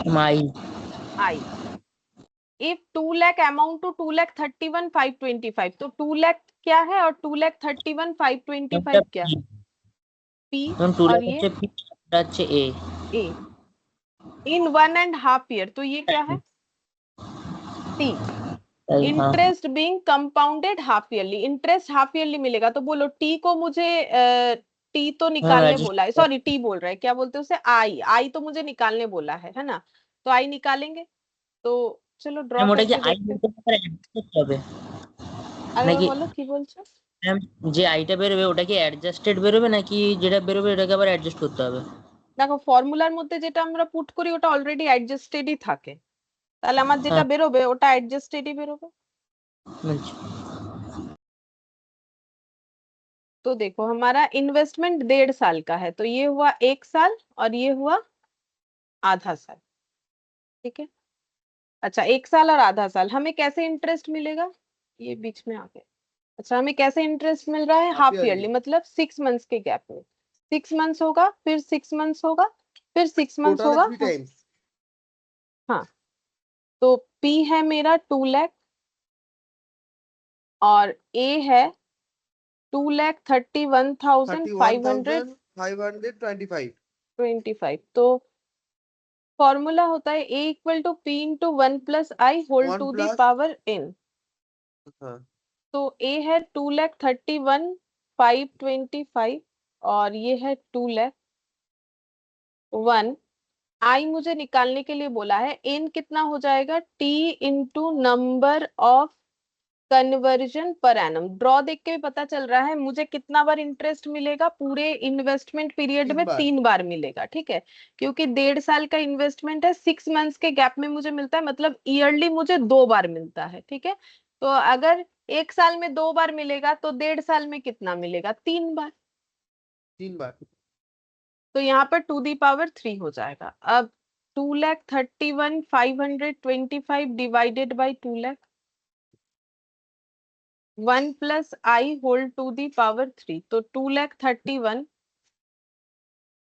माई आई। इफ 2 लाख अमाउंट टू 2,31,525, तो 2 लाख क्या है और 2,31,525 क्या, पी, मैम 2 और লাখ ये হচ্ছে পি, এটা হচ্ছে এ। ए। इन 1.5 ईयर, तो ये क्या है, टी। তাই हाँ interest being compounded half yearly, interest half yearly मिलेगा। तो बोलो टी को मुझे टी तो मैम निकालने बोला है, एडजस्ट। सॉरी टी बोल रहा है, क्या बोलते हैं उसे, आई। आई तो मुझे निकालने बोला है ना। तो आई निकालेंगे। तो चलो ड्रॉ ম্যাম ওটা কি करके আই देखते हैं। বলতে পারে অ্যাডজাস্ট করতে হবে আরেকবার নাকি? বলো কি বলছো। ম্যাম যে আইটা বেরোবে ওটা কি অ্যাডজাস্টেড বেরোবে নাকি যেটা বেরোবে এটাকে আবার অ্যাডজাস্ট করতে হবে? দেখো ফর্মুলার মধ্যে যেটা আমরা পুট করি ওটা অলরেডি অ্যাডজাস্টেডই থাকে, তাহলে আমার যেটা হ্যাঁ বেরোবে ওটা অ্যাডজাস্টেডই বেরোবে। বলছি। तो देखो हमारा इन्वेस्टमेंट 1.5 साल का है, तो ये हुआ 1 साल और ये हुआ आधा साल, ठीक है। अच्छा 1 साल और आधा साल, हमें कैसे इंटरेस्ट मिलेगा, ये बीच में आ गया। अच्छा हमें कैसे इंटरेस्ट मिल रहा है, हाफ हाफ ईयरली। ईयरली, मतलब 6 मंथ्स के गैप में। 6 मंथ्स होगा, फिर 6 मंथ्स होगा, फिर 6 मंथ्स टोटल होगा। 3 टाइम्स। हाँ, तो पी है मेरा 2 लाख और ए है 2,31,525। 31,525। तो फॉर्मूला होता है A equal to P into 1 + i whole 1 to the plus. Power n। हाँ। तो ए है 2,31,525 और ये है 2,01। आई मुझे निकालने के लिए बोला है, एन कितना हो जाएगा, T into number of conversion per annum. Draw देख के भी पता चल रहा है मुझे कितना बार इंटरेस्ट मिलेगा, पूरे इन्वेस्टमेंट पीरियड 3 में बार। 3 बार मिलेगा, ठीक है। क्योंकि 1.5 साल का इन्वेस्टमेंट है, 6 मंथ्स के गैप में मुझे मिलता है, मतलब ईयरली मुझे 2 बार मिलता है, ठीक है। तो अगर 1 साल में 2 बार मिलेगा तो 1.5 साल में कितना मिलेगा, 3 बार। 3 बार। तो यहाँ पर टू दी पावर 3 हो जाएगा। अब 2,31,525 divided by 2 lakh, 1 + i whole to the power 3, तो 2,31,525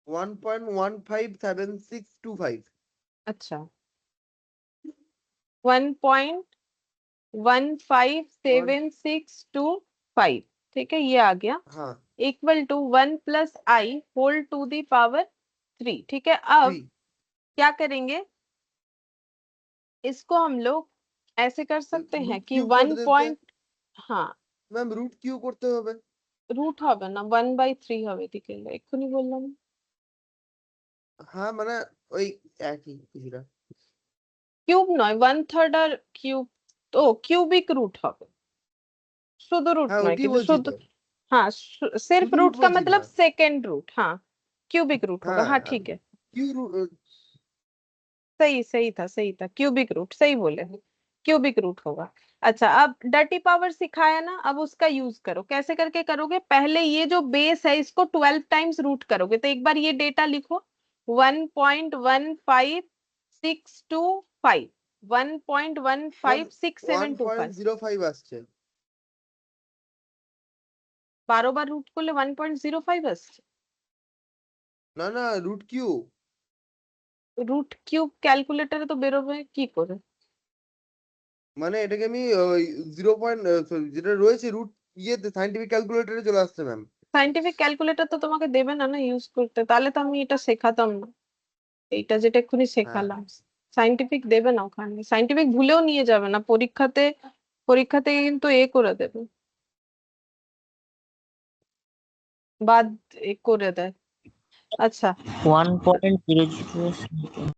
1.157625। अच्छा 1.157625, ठीक है, ये आ गया हाँ equal to 1 + i whole to the power 3, ठीक है। अब 3 क्या करेंगे, इसको हम लोग ऐसे कर सकते हैं রুট कि কিউ করে 1 দিতে। পয়েंट, हाँ ম্যাম রুট কিউ করতে হবে। রুট হবে না, 1/3 হবে, দিকে এক্ষুনি বললাম। হ্যাঁ মানে ওই একই কিছুটা। কিউব নয়, 1/3 আর কিউব, তো কিউবিক রুট হবে, শুধু রুট হ্যাঁ নয় ওইটাই কিন্তু বলছি শুধু, তো, हाँ सिर्फ শুধু রুট रूट का বলছি না। मतलब सेकेंड रूट, हाँ क्यूबिक रूट होगा, হ্যাঁ हाँ ठीक है, কিউ রুট। सही सही था क्यूबिक रूट, सही बोले, क्यूबिक रूट होगा। अच्छा अब डर्टी पावर सिखाया ना, अब उसका यूज करो, कैसे करके करोगे, पहले ये जो बेस है इसको 12 टाइम्स रूट करोगे, तो एक बार ये डेटा लिखो, 1.15625, ম্যাম 1.15675, 1.05 আসছে। 12 বার রুট করলে 1.05 আসছে। না না রুট কিউ। রুট কিউব ক্যালকুলেটরে তো বেরোবে কি করে? মানে এটাকে আমি ওই 0. যেটা রয়েছে রুট ইয়েতে সাইন্টিফিক ক্যালকুলেটরে চলে আসছে ম্যাম। সাইন্টিফিক ক্যালকুলেটর তো তোমাকে দেবে না না ইউজ করতে, তাহলে তো আমি এটা শেখাতাম না, এইটা যেটা এক্ষুনি হ্যাঁ শেখালাম। সাইন্টিফিক দেবে না ওখানে, সাইন্টিফিক ভুলেও নিয়ে যাবে না পরীক্ষাতে, পরীক্ষা থেকে কিন্তু এ করে দেবে, বাদ এ করে দেয়। আচ্ছা 1.00।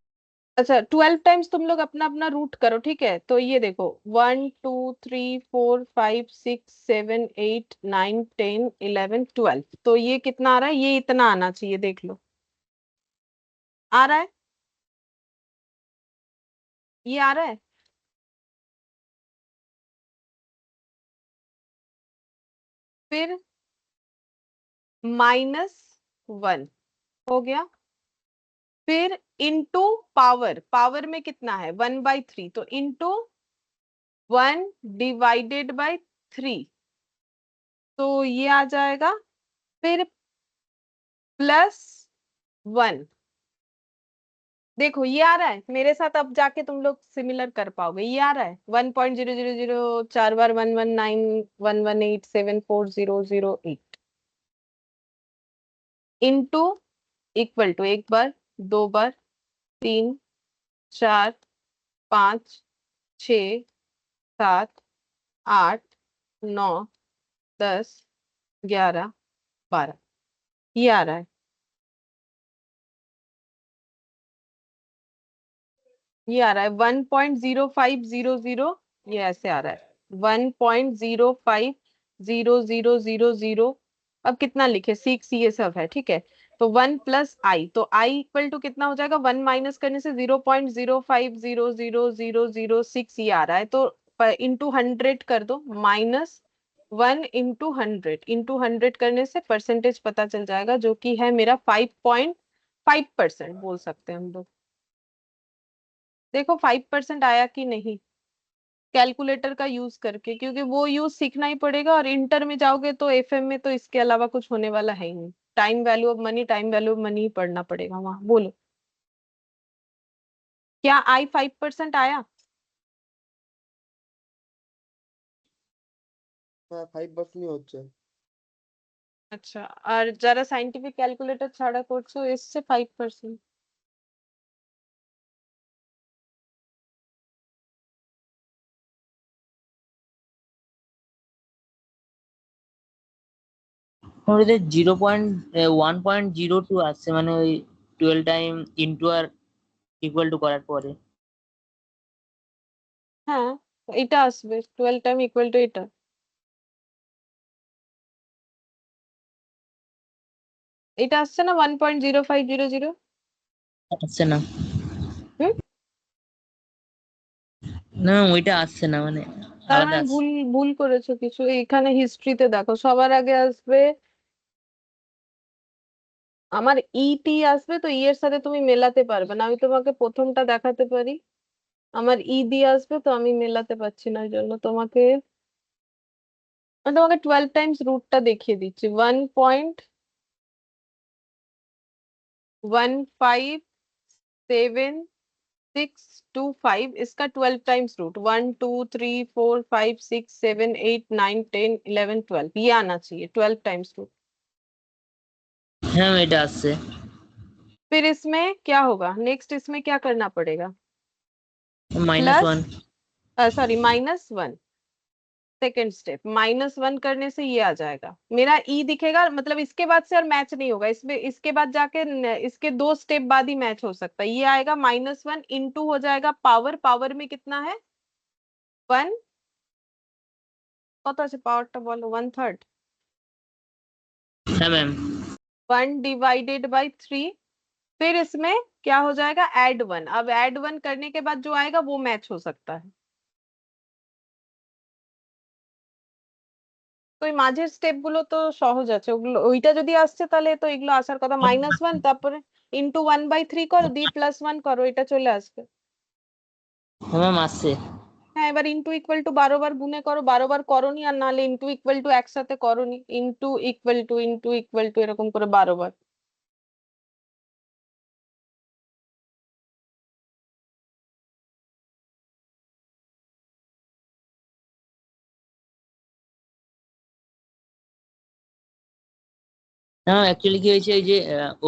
अच्छा 12 टाइम्स तुम लोग अपना अपना रूट करो, ठीक है, तो ये देखो 1 2 3 4 5 6 7 8 9 10 11 12, तो ये कितना आ रहा है, ये इतना आना चाहिए, देख लो आ रहा है, ये आ रहा है, फिर -1 हो गया, फिर इंटू पावर, पावर में कितना है 1/3, तो इंटू 1/3, तो ये आ जाएगा, फिर +1, देखो ये आ रहा है मेरे साथ, अब जाके तुम लोग सिमिलर कर पाओगे, ये आ रहा है 1.000 4 बार 119 118 740008 इंटू इक्वल टू 1 बार 2 बार 3 4 5 6 7 8 9 10 11 12, ये आ रहा है, ये आ रहा है 1.0500, ये ऐसे आ रहा है 1.050000, अब कितना लिखे 6, ये सब है, ठीक है, तो 1 + i, तो i इक्वल टू कितना हो जाएगा, 1 माइनस करने से 0.0500006, ये आ रहा है, तो इंटू 100 कर दो, -1 इंटू 100 करने से परसेंटेज पता चल जाएगा, जो कि है मेरा 5.5% बोल सकते हैं हम लोग। देखो 5% आया कि नहीं कैलकुलेटर का यूज करके, क्योंकि वो यूज सीखना ही पड़ेगा, और इंटर में जाओगे तो एफएम में तो इसके अलावा कुछ होने वाला है ही नहीं, time value of money, time value of money ही पढ़ना पड़ेगा वहां, बोलो क्या आई 5% आया? হ্যাঁ 5%ই হচ্ছে। अच्छा, আর যারা সাইন্টিফিক ক্যালকুলেটর ছাড়া করছো এসছে 5%। ওদের 0.1.02 আসছে, মানে ওই 12 টাইম ইন্টু আর ইকুয়াল টু করার পরে। হ্যাঁ এটা আসবে 12 টাইম ইকুয়াল টু এটা, এটা আসছে না 1.0500। আসছে না, হুম, না ওইটা আসছে না, মানে তার আলাদা মানে আসছে। ভুল ভুল করেছো কিছু, এখানে হিস্ট্রিতে দেখো সবার আগে আসবে আমার ইটি আসবে, তো ই এর সাথে তুমি মেলাতে পারবে না, আমি তোমাকে প্রথমটা দেখাতে পারি, আমার ই দিয়ে আসবে তো আমি মেলাতে পারছি না, ওই জন্য তোমাকে, আমি তোমাকে 12 টাইমস রুটটা দেখিয়ে দিচ্ছি, 157,625 इसका 12 टाइम्स रूट 1 2 3 4 5 6 7 8 9 10 11 12 ये आना चाहिए 12 टाइम्स रूट। হ্যাঁ ম্যাম এটা আসছে। फिर इसमें क्या होगा, नेक्स्ट इसमें क्या करना पड़ेगा, -1। प्लस सॉरी -1, सेकेंड स्टेप -1 करने से ये आ जाएगा मेरा ई दिखेगा, मतलब इसके बाद से और मैच नहीं होगा इसमें, इसके बाद जाके इसके 2 स्टेप बाद ही मैच हो सकता है। ये आएगा -1 इंटू हो जाएगा पावर, पावर में कितना है 1, কত আছে পাওয়ারটা বলো 1/3, হ্যাঁ ম্যাম। 1 divided by 3। फिर इसमें क्या हो जाएगा ऐड 1, अब ऐड 1 करने के बाद जो आएगा वो मैच हो सकता है। তো এই মাঝের স্টেপ গুলো তো সহজ আছে, ওগুলো ওইটা যদি আসছে তাহলে তো এগুলো আসার কথা, -1 তারপরে ইন্টু 1/3 করো দিয়ে +1 করো, এটা চলে আসবে। হ্যাঁ ম্যাম আসছে। হ্যাঁ এবার ইন্টু ইকুয়াল টু 12 বার গুণে করো, 12 বার করোনি আর নাহলে ইন্টু ইকুয়াল টু একসাথে করোনি, ইন্টু ইকুয়াল টু এরকম করে 12 বার। হ্যাঁ অ্যাকচুয়ালি কি হয়েছে এই যে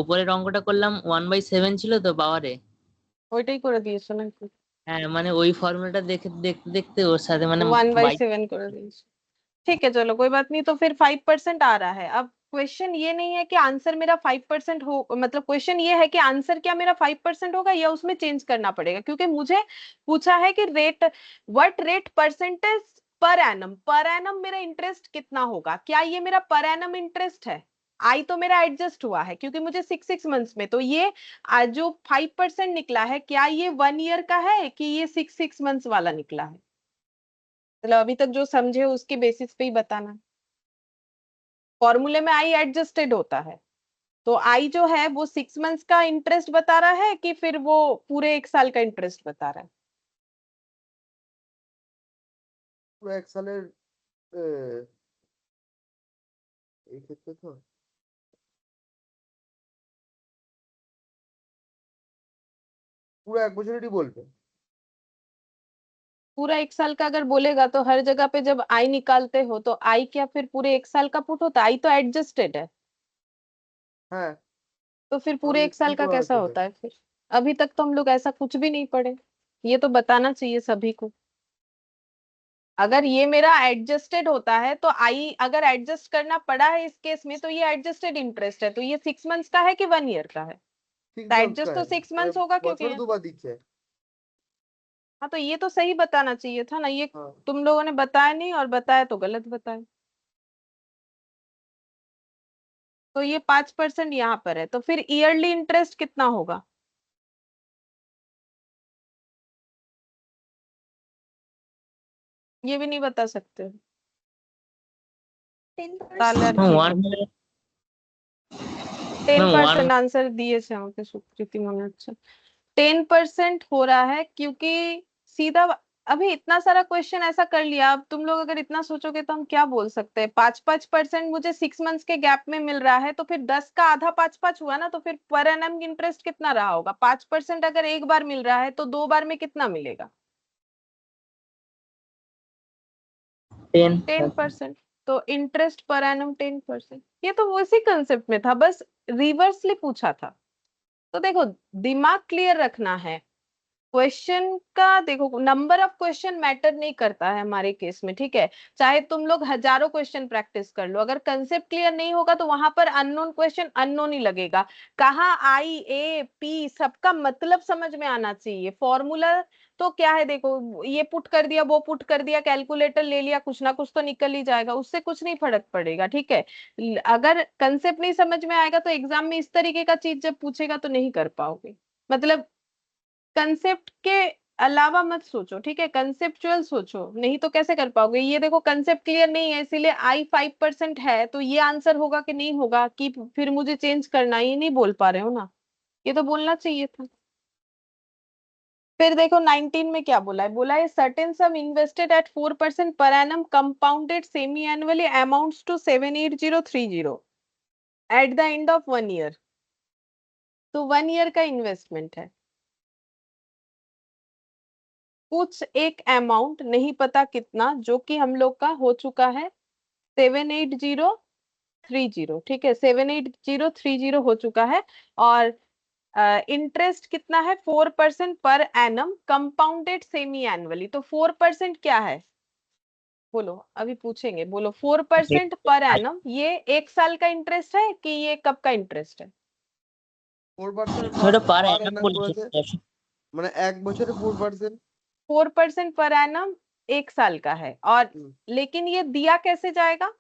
উপরের অঙ্কটা করলাম 1/7 ছিল তো পাওয়ারে। ওইটাই করে দিয়েছো নাকি? হ্যাঁ মানে ওই ফর্মুলাটা দেখে দেখতে দেখতে ওর সাথে মানে 1/7 করে दिए। ठीक है चलो कोई बात नहीं, तो फिर 5% आ रहा है। अब क्वेश्चन ये नहीं है कि आंसर मेरा 5% हो, मतलब क्वेश्चन ये है कि आंसर क्या मेरा 5% होगा या उसमें चेंज करना पड़ेगा, क्योंकि मुझे पूछा है कि rate what rate percentage per annum मेरा इंटरेस्ट कितना होगा, क्या ये मेरा पर एनम इंटरेस्ट है, आई तो मेरा एडजस्ट हुआ है क्योंकि मुझे 6 मंथ्स में, तो ये जो 5% निकला है क्या ये 1 ईयर का है कि ये 6 मंथ्स वाला निकला है, मतलब अभी तक जो समझे उसके बेसिस पे ही बताना। फॉर्मूले में आई एडजस्टेड होता है, तो आई जो है वो 6 मंथ्स का इंटरेस्ट बता रहा है कि फिर वो पूरे 1 साल का इंटरेस्ट बता रहा है। পুরো 1 সালের এই ক্ষেত্রে তো পুরো 1 বছরেরই বলবে। पूरा 1 साल का अगर बोलेगा तो हर जगह पे जब आई निकालते हो तो आई क्या फिर पूरे 1 साल का पुट होता है, आई तो एडजस्टेड है, হ্যাঁ तो फिर पूरे তাহলে 1 साल কি का করে कैसा হবে? होता है फिर? अभी तक तो हम लोग ऐसा कुछ भी नहीं पढ़े, ये तो बताना चाहिए सभी को। अगर ये मेरा एडजस्टेड होता है तो आई अगर एडजस्ट करना पड़ा है इस केस में तो ये एडजस्टेड इंटरेस्ट है, तो ये 6 मंथ्स का है कि 1 ईयर का है, 6 মান্থস एडजस्ट का तो है 6 मंथ्स होगा क्योंकि বছরে দুবার দিচ্ছে। हाँ तो ये तो सही बताना चाहिए था ना, ये हाँ तुम लोगों ने बताया नहीं और बताया तो गलत बताया। तो ये 5% यहाँ पर है, तो फिर ईयरली इंटरेस्ट कितना होगा, ये भी नहीं बता सकते हो? 10%। তাহলে আর ম্যাম কি ওয়ান হবে? ম্যাম ওয়ান 10% आंसर दिएছে আমাকে সুকৃতি মনে হচ্ছে। 10% हो रहा है क्योंकि सीधा अभी इतना सारा क्वेश्चन ऐसा कर लिया, अब तुम लोग अगर इतना सोचोगे तो हम क्या बोल सकते हैं, 5-5% मुझे 6 मंथ्स के गैप में मिल रहा है, तो फिर 10 का आधा 5-5 हुआ ना, तो फिर पर एनम इंटरेस्ट कितना रहा होगा, 5% अगर एक बार मिल रहा है तो 2 बार में कितना मिलेगा, 10। 10%। तो इंटरेस्ट पर एनम 10%, ये तो उसी कंसेप्ट में था, बस रिवर्सली पूछा था। तो देखो दिमाग क्लियर रखना है, क्वेश्चन का देखो नंबर ऑफ क्वेश्चन मैटर नहीं करता है हमारे केस में, ठीक है, चाहे तुम लोग हजारों क्वेश्चन प्रैक्टिस कर लो, अगर कंसेप्ट क्लियर नहीं होगा तो वहां पर अननोन क्वेश्चन अननोन ही लगेगा। कहाँ आई ए पी सबका मतलब समझ में आना चाहिए, फॉर्मूला तो क्या है, देखो ये पुट कर दिया वो पुट कर दिया, कैलकुलेटर ले लिया, कुछ ना कुछ तो निकल ही जाएगा, उससे कुछ नहीं फर्क पड़ेगा, ठीक है। अगर कंसेप्ट नहीं समझ में आएगा तो एग्जाम में इस तरीके का चीज जब पूछेगा तो नहीं कर पाओगे, मतलब कंसेप्ट के अलावा मत सोचो, ठीक है, कंसेप्चुअल सोचो, नहीं तो कैसे कर पाओगे। ये देखो कंसेप्ट क्लियर नहीं है इसीलिए आई 5% है, तो ये आंसर होगा कि नहीं होगा कि फिर मुझे चेंज करना, ये नहीं बोल पा रहे हो ना, ये तो बोलना चाहिए था। फिर देखो 19 में क्या बोला है, बोला है certain some invested at 4% per annum compounded semi annually amounts to 78030 at the end of 1 year. तो 1 ईयर का इन्वेस्टमेंट है। कुछ एक अमाउंट नहीं पता कितना जो कि हम लोग का हो चुका है 78030, ठीक है 78030 हो चुका है। और इंटरेस्ट कितना है 4% per annum compounded semi annually. तो 4% क्या है बोलो, अभी पूछेंगे, बोलो 4% पर एनम ये 1 साल का इंटरेस्ट है कि ये कब का इंटरेस्ट है? 4% ওটা পার per অ্যানাম annum বলেছে করেছে, মানে 1 বছরে 4%। 4% पर एनम 1 साल का है। और लेकिन ये दिया कैसे जाएगा?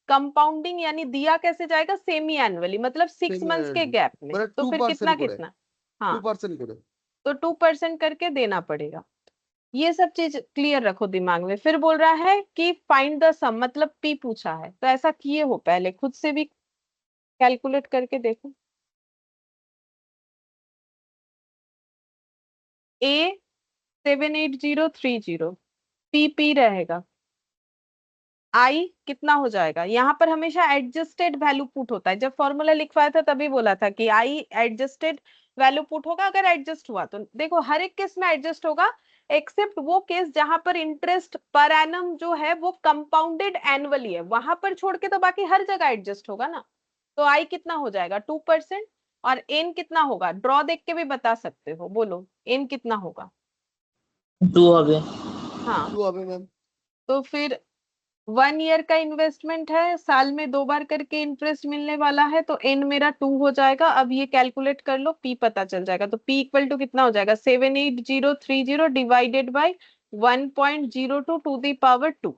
कंपाउंडिंग यानी दिया कैसे जाएगा? सेमी एनुअली, मतलब 6 मंथ्स के गैप में। মানে तो फिर 2% कितना করে, कितना? हाँ 2% করে। तो 2% करके देना पड़ेगा। ये सब चीज क्लियर रखो दिमाग में। फिर बोल रहा है कि फाइंड द सम, मतलब पी पूछा है तो ऐसा किए हो पहले, खुद से भी कैलकुलेट करके देखो। ए 78030 पी रहेगा। आई कितना हो जाएगा? यहाँ पर हमेशा एडजस्टेड वैल्यू पुट होता है। जब फॉर्मूला लिखवाया था तभी बोला था कि आई एडजस्टेड वैल्यू पुट होगा अगर एडजस्ट हुआ तो। देखो हर एक केस में एडजस्ट होगा एक्सेप्ट वो केस जहां पर इंटरेस्ट पर एनम जो है वो कंपाउंडेड एनुअली है, वहां पर छोड़ के तो बाकी हर जगह एडजस्ट होगा ना। तो आई कितना हो जाएगा 2%। और एन कितना होगा ड्रॉ देख के भी बता सकते हो, बोलो एन कितना होगा? 2 হবে। हाँ 2 হবে ম্যাম। तो फिर 1 ईयर का इन्वेस्टमेंट है, साल में 2 बार करके इंटरेस्ट मिलने वाला है, तो एन मेरा 2 हो जाएगा। अब ये कैलकुलेट कर लो, पी पता चल जाएगा। तो पी इक्वल टू कितना हो जाएगा? 78030 divided by 1.02 to the power 2।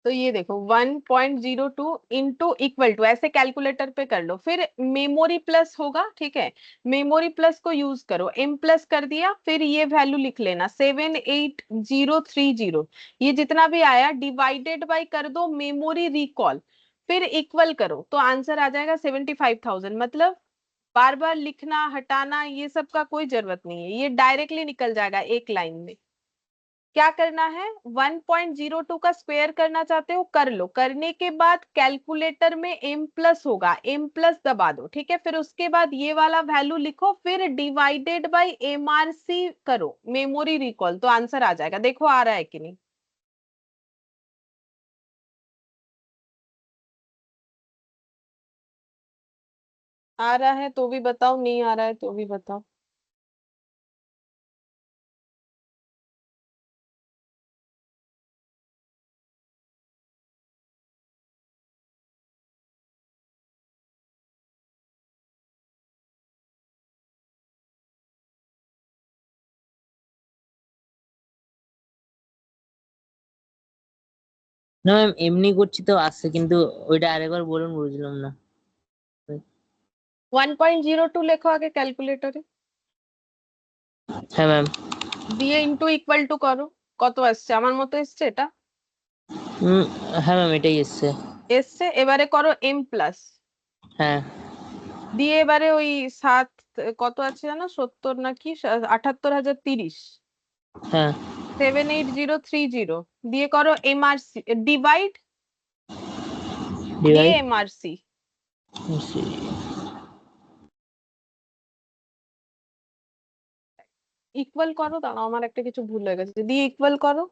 तो ये देखो 1.02 इंटू इक्वल टू, ऐसे कैलकुलेटर पे कर लो। फिर मेमोरी प्लस होगा, ठीक है मेमोरी प्लस को यूज करो, एम प्लस कर दिया, फिर ये वैल्यू लिख लेना 78030, ये जितना भी आया डिवाइडेड बाय कर दो मेमोरी रिकॉल, फिर इक्वल करो तो आंसर आ जाएगा 75,000। मतलब बार बार लिखना हटाना ये सब का कोई जरूरत नहीं है, ये डायरेक्टली निकल जाएगा एक लाइन में। क्या करना है 1.02 का स्क्वायर करना चाहते हो कर लो, करने के बाद कैलकुलेटर में m प्लस होगा, m प्लस दबा दो, ठीक है फिर उसके बाद ये वाला वैल्यू लिखो, फिर डिवाइडेड बाय MRC करो मेमोरी रिकॉल, तो आंसर आ जाएगा। देखो आ रहा है कि नहीं? आ रहा है तो भी बताओ, नहीं आ रहा है तो भी बताओ। না ম্যাম এমনি করছি তো আসছে, কিন্তু ওইটা আরেকবার বলুন, বুঝলাম না। 1.02 লেখো আগে ক্যালকুলেটরে, হ্যাঁ ম্যাম। দিয়ে ইনটু ইকুয়াল টু করো। কত আসছে? আমার মতো এসছে এটা? হ্যাঁ ম্যাম এটাই এসছে। এসছে, এবারে করো m প্লাস, হ্যাঁ দিয়ে এবারে ওই 7 কত আছে জানো 70 নাকি 78,030 হ্যাঁ 78030 দিয়ে করো MRC ডিভাইড, দিয়ে ডিভাইড MRC ইকুয়াল করো। দাঁড়াও আমার একটা কিছু ভুল হয়ে গেছে, দিয়ে ইকুয়াল করো।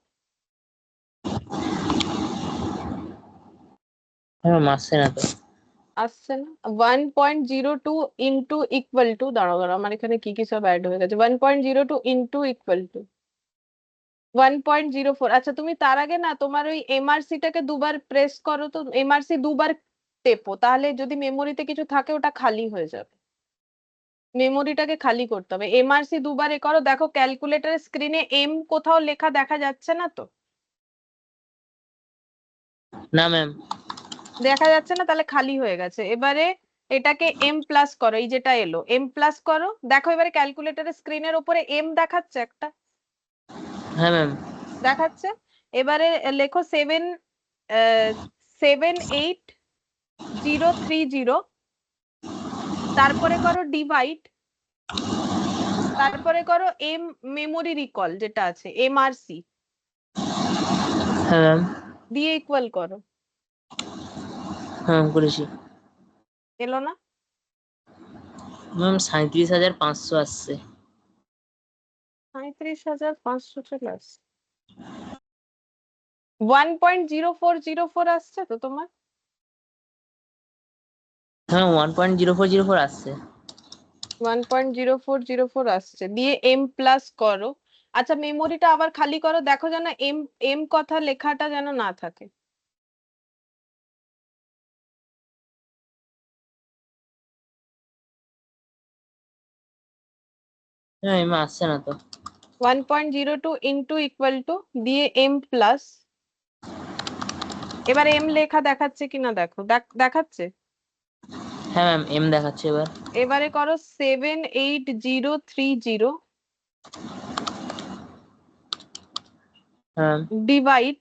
হ্যাঁ ম্যাম আসছে না তো। আসছে না? 1.02 ইন্টু ইকুয়াল টু, দাঁড়াও দাঁড়াও আমার এখানে কি কি সব অ্যাড হয়ে গেছে। 1.02 ইন্টু ইকুয়াল টু 1.04। আচ্ছা তুমি তার আগে না তোমার ওই এমআরসি টাকে দুবার প্রেস করো, তো এমআরসি দুবার টেপো, তাহলে যদি মেমোরিতে কিছু থাকে ওটা খালি হয়ে যাবে। মেমোরিটাকে খালি করতে হবে, এমআরসি দুবার এ করো। দেখো ক্যালকুলেটরের স্ক্রিনে এম কোথাও লেখা দেখা যাচ্ছে না তো? না ম্যাম। দেখা যাচ্ছে না, তাহলে খালি হয়ে গেছে। এবারে এটাকে এম প্লাস করো, এই যেটা এলো এম প্লাস করো। দেখো এবারে ক্যালকুলেটরের স্ক্রিনের উপরে এম দেখাচ্ছে একটা? হ্যাঁ ম্যাম। দেখাচ্ছে। এবারে লেখো 78030, তারপরে করো ডিভাইড, তারপরে করো এম মেমোরি রিকল যেটা আছে এমআরসি, হ্যাঁ ম্যাম। দিয়ে ইকুয়াল করো। হ্যাঁ করেছি। এলো না? ম্যাম 37,500 আসছে। 37,500 চলে আসছে। 1.0404 আসছে তো তোমার? হ্যাঁ 1.0404 আসছে। 1.0404 আসছে, দিয়ে এম প্লাস করো। আচ্ছা মেমোরিটা আবার খালি করো, দেখো যেন এম এম কথা লেখাটা যেন না থাকে। হ্যাঁ এম আসছে না তো। 1.02 ইন্টু ইকুয়াল টু দিয়ে এম প্লাস, এবার এম লেখা দেখাচ্ছে কিনা দেখো, দেখাচ্ছে। হ্যাঁ ম্যাম এম দেখাচ্ছে এবার। এবারে করো 78030 হ্যাঁ ডিভাইড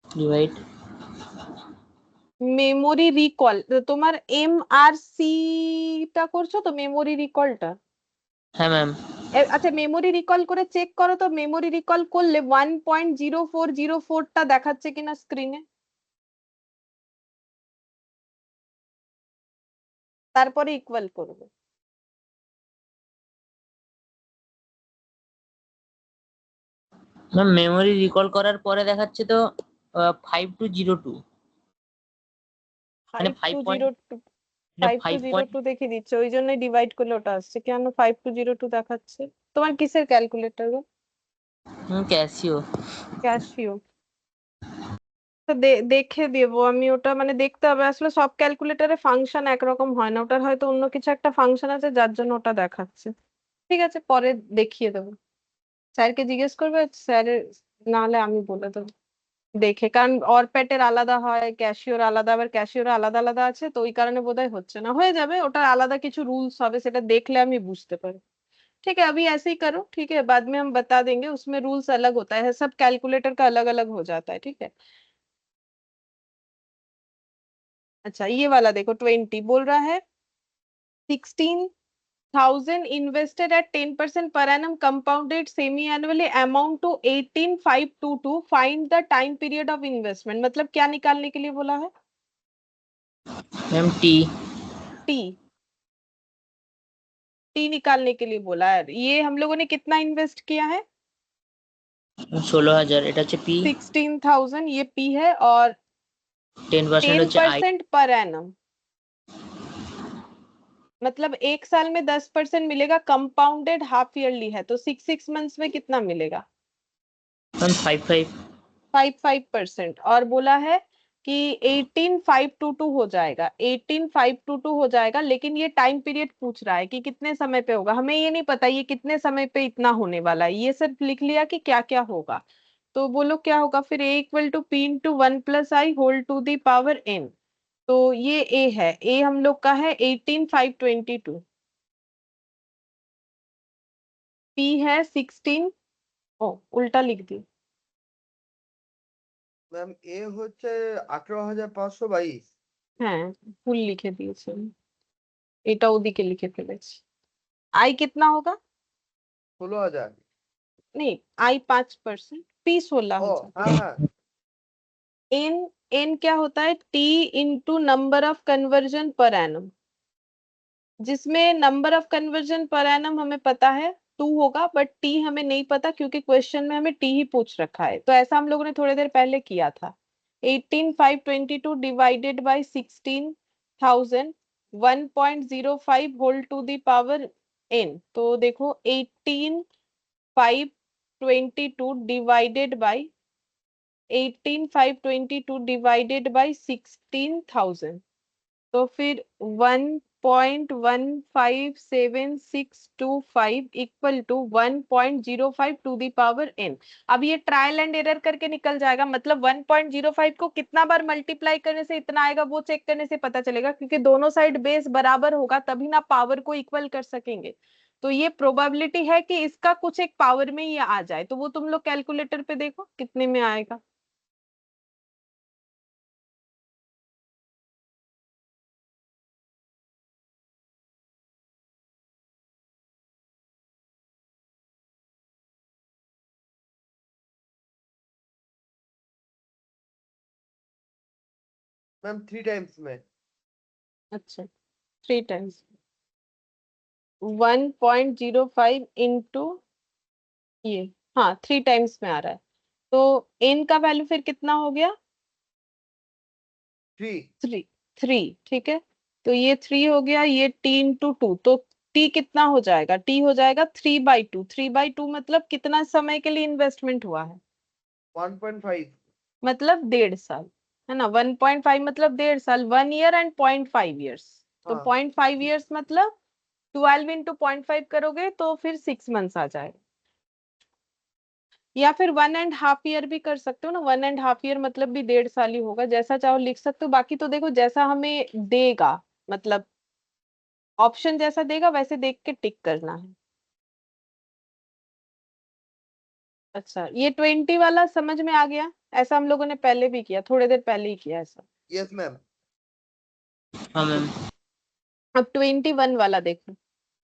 ডিভাইড। Memory recall. তোমার এম আর সি টা করছো তো, মেমোরি রিকলটা? হ্যাঁ ম্যাম। আচ্ছা মেমোরি রিকল করে চেক করো তো, মেমোরি রিকল করলে 1.0404টা দেখাচ্ছে কিনা স্ক্রিনে, তারপরে ইকুয়াল করবে। ম্যাম মেমোরি রিকল করার পরে দেখাচ্ছে তো 5202, মানে 5202 5 5202 দেখিয়ে দিচ্ছে, ওই জন্যই ডিভাইড করলে ওটা আসছে। কেন 5202 দেখাচ্ছে? তোমার কিসের ক্যালকুলেটর গো? ক্যাসিও। ক্যাশিও? তো দেখে দেবো আমি ওটা, মানে দেখতে হবে আসলে, সব ক্যালকুলেটরে ফাংশন একরকম হয় না, ওটার হয়তো অন্য কিছু একটা ফাংশন আছে যার জন্য ওটা দেখাচ্ছে। ঠিক আছে পরে দেখিয়ে দেবো, স্যারকে জিজ্ঞেস করবে, স্যারের না হলে আমি বলে দেবো দেখে, কারণ অরপ্যাটের আলাদা হয়, ক্যাশিওর আলাদা, আবার ক্যাশিওর আলাদা আলাদা আছে, তো ওই কারণে বোধহয় হচ্ছে না, হয়ে যাবে, ওটার আলাদা কিছু রুলস হবে, সেটা দেখলে আমি बुझते পারি। ठीक है अभी ऐसे ही करो, ठीक है बाद में हम बता देंगे, उसमें रूल्स अलग होता है, सब कैलकुलेटर का अलग अलग हो जाता है, ठीक है। अच्छा ये वाला देखो 20 बोल रहा है 16,000 invested at 10% per annum compounded semi-annually amount to 18,522, find the time period of investment, मतलब क्या निकालने के लिए बोला है? Ma'am T. टी, टी निकालने के लिए बोला है। ये हम लोगों ने कितना इन्वेस्ट किया है? 16,000, এটা হচ্ছে পি। 16,000 ये पी है, और 10% হচ্ছে আই। 10% पर एनम, मतलब एक साल में 10% मिलेगा, कंपाउंडेड हाफ ईयरली है, तो 6 मंथ्स में कितना मिलेगा? मैम 55। 5% और बोला है कि 18,522 हो जाएगा, 18,522 हो जाएगा, लेकिन ये टाइम पीरियड पूछ रहा है कि कितने समय पे होगा, हमें ये नहीं पता ये कितने समय पे इतना होने वाला है, ये सिर्फ लिख लिया कि क्या क्या होगा। तो बोलो क्या होगा फिर, A equal to P into 1 + i whole to the power n। तो ये ए है, ए हम लोग का है 18,522, पी है 16, ओ उल्टा लिख दी। ম্যাম এ হচ্ছে 18,522। হ্যাঁ ভুল লিখে দিয়েছি আমি, এটা ওদিকে লিখে ফেলেছি। आई कितना होगा? 16,000। नहीं, आई 5%, पी 16,000। হ্যাঁ হ্যাঁ। एन, एन क्या होता है? T into number of conversion per annum, जिसमें number of conversion per annum हमें पता है 2 होगा, बट टी हमें नहीं पता क्योंकि क्वेश्चन में हमें टी ही पूछ रखा है, तो ऐसा हम लोगों ने थोड़ी देर पहले किया था। 18,522 divided by 16,000, 1.05 whole to the power n, तो देखो 18,522 डिवाइडेड बाई 18,522 डिवाइडेड बाई 16,000, तो फिर 1.157625 equal to 1.05 to the power n। अब ये ट्रायल एंड एरर करके निकल जाएगा, मतलब 1.05 को कितना बार मल्टीप्लाई करने से इतना आएगा वो चेक करने से पता चलेगा, क्योंकि दोनों साइड बेस बराबर होगा तभी ना पावर को इक्वल कर सकेंगे। तो ये प्रोबेबिलिटी है कि इसका कुछ एक पावर में ही आ जाए, तो वो तुम लोग कैलकुलेटर पे देखो कितने में आएगा। मैम 3 टाइम्स में। अच्छा 3 टाइम्स, 1.05 इंटू ये, हाँ 3 टाइम्स में आ रहा है, तो n का वैल्यू फिर कितना हो गया? 3। 3 ठीक है, तो ये 3 हो गया, ये t इंटू 2, तो t कितना हो जाएगा? t हो जाएगा 3/2। 3/2 मतलब कितना समय के लिए इन्वेस्टमेंट हुआ है? 1.5। मतलब 1.5 साल, है ना। 1.5 मतलब 1.5 साल, 1 ईयर एंड 0.5 ईयर्स, तो हाँ 0.5 ईयर्स मतलब 12 इंटू 0.5 करोगे तो फिर 6 मंथ्स आ जाएगा, या फिर 1.5 ईयर भी कर सकते हो ना। 1.5 ईयर मतलब भी 1.5 साल ही होगा, जैसा चाहो लिख सकते हो। बाकी तो देखो जैसा हमें देगा, मतलब ऑप्शन जैसा देगा वैसे देख के टिक करना है। अच्छा, ये 20 वाला समझ में आ गया? ऐसा हम लोगों ने पहले भी किया, थोड़ी देर पहले ही किया ऐसा। Yes ma'am. हाँ मैम। अब 21 वाला देखो,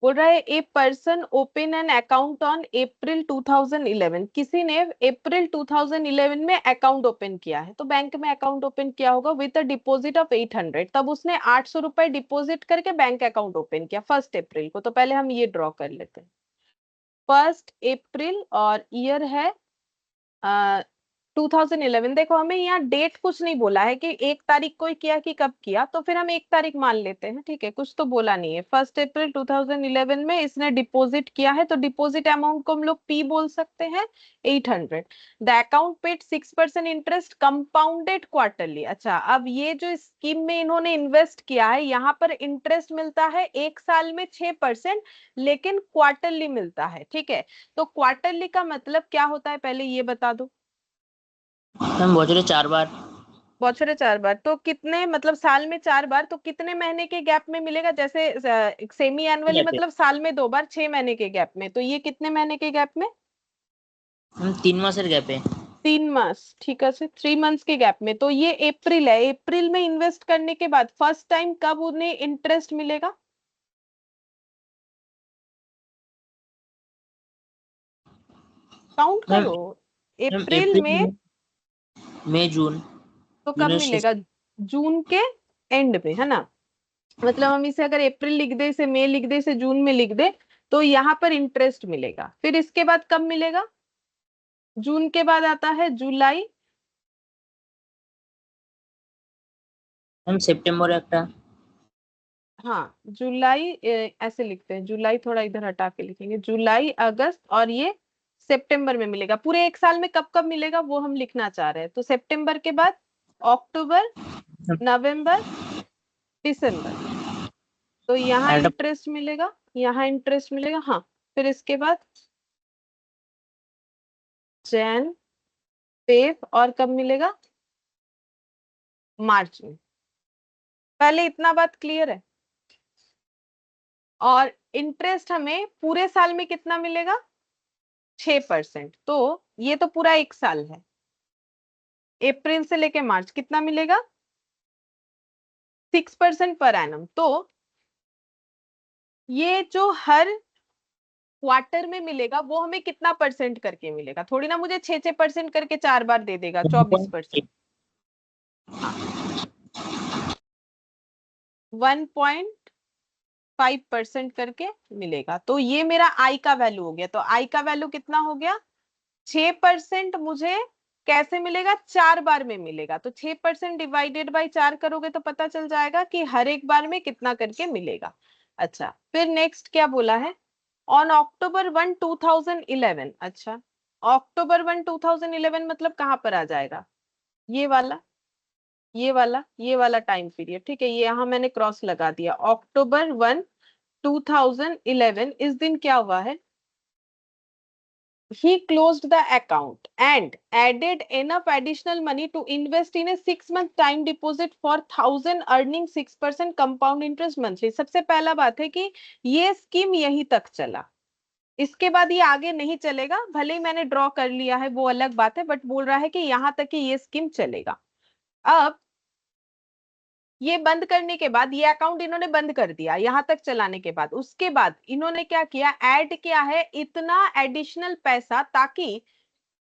बोल रहा है a person open an account on April 2011। किसी ने अप्रैल 2011 में अकाउंट ओपन किया है, तो बैंक में अकाउंट ओपन किया होगा विद अ डिपॉजिट ऑफ 800। तब उसने 800 रुपए डिपॉजिट करके बैंक अकाउंट ओपन किया 1 अप्रैल को। तो पहले हम ये ड्रॉ कर लेते हैं। 1 अप्रैल और ईयर है 2011। देखो हमें यहाँ डेट कुछ नहीं बोला है कि 1 तारीख को ही किया कि कब किया, तो फिर हम 1 तारीख मान लेते हैं, ठीक है, कुछ तो बोला नहीं है। 1 अप्रैल 2011 में इसने डिपॉजिट किया है, तो डिपॉजिट अमाउंट को हम लोग पी बोल सकते हैं, 800। The account paid 6% interest compounded quarterly. अच्छा, अब ये जो स्कीम में इन्होंने इन्वेस्ट किया है, यहाँ पर इंटरेस्ट मिलता है 1 साल में 6%, लेकिन क्वार्टरली मिलता है, ठीक है। तो क्वार्टरली का मतलब क्या होता है, पहले ये बता दो। मैम বছরে 4 बार। बौछरे 4 बार, तो कितने, मतलब साल में 4 बार, तो कितने महीने के गैप में मिलेगा? जैसे सेमी एनुअली गैपে मतलब साल में 2 बार, 6 महीने के गैप में, तो ये कितने महीने के गैप में? मैम 3 মাসের গ্যাপে। 3 मास, ठीक है, 3 मंथ्स के गैप में। तो ये अप्रैल है, अप्रैल में इन्वेस्ट करने के बाद फर्स्ट टाइम कब उन्हें इंटरेस्ट मिलेगा? काउंट मैम करो, मैम अप्रैल এপ্রিল में, মে জুন तो कब জুনের শেষ। मिलेगा? जून के एंड में, है ना। मतलब हम इसे अगर अप्रैल लिख दे, इसे मई लिख दे, इसे जून में लिख दे, तो यहाँ पर इंटरेस्ट मिलेगा। फिर इसके बाद कब मिलेगा? जून के बाद आता है जुलाई, मैम সেপ্টেম্বরে একটা। हाँ जुलाई, ऐसे लिखते हैं, जुलाई थोड़ा इधर हटा के लिखेंगे, जुलाई अगस्त, और ये सितंबर में मिलेगा। पूरे 1 साल में कब कब मिलेगा वो हम लिखना चाह रहे हैं। तो सितंबर के बाद अक्टूबर, नवंबर, दिसंबर, तो यहाँ একটা इंटरेस्ट मिलेगा, यहाँ इंटरेस्ट मिलेगा, हाँ। फिर इसके बाद जैन, फेब, और कब मिलेगा? मार्च में। पहले इतना बात क्लियर है? और इंटरेस्ट हमें पूरे साल में कितना मिलेगा? 6%। तो ये तो पूरा 1 साल है, अप्रैल से लेके मार्च कितना मिलेगा? 6% पर एनम। तो ये जो हर क्वार्टर में मिलेगा वो हमें कितना परसेंट करके मिलेगा? थोड़ी ना मुझे 6-6% करके 4 बार दे देगा, 24%। हाँ, 1.5% करके मिलेगा। तो ये मेरा आई का वैल्यू हो गया। तो आई का वैल्यू कितना हो गया? 6% मुझे कैसे मिलेगा? 4 बार में मिलेगा। तो 6% डिवाइडेड बाई 4 करोगे तो पता चल जाएगा कि हर एक बार में कितना करके मिलेगा। अच्छा, फिर नेक्स्ट क्या बोला है? On October 1, 2011। अच्छा, October 1, 2011 मतलब कहाँ पर आ जाएगा? ये वाला, ये वाला टाइम पीरियड, ठीक है। ये यहाँ मैंने क्रॉस लगा दिया। October 1, 2011, इस दिन क्या हुआ है? He closed the account and added enough additional money to invest in a 6-month time deposit for 1,000 earning 6% compound interest monthly। सबसे पहला बात है कि ये स्कीम यहीं तक चला, इसके बाद ये आगे नहीं चलेगा। भले ही मैंने ड्रॉ कर लिया है वो अलग बात है, बट बोल रहा है कि यहाँ तक ही ये स्कीम चलेगा। अब ये बंद करने के बाद, ये अकाउंट इन्होंने बंद कर दिया यहाँ तक चलाने के बाद, उसके बाद इन्होंने क्या किया? ऐड किया है इतना एडिशनल पैसा, ताकि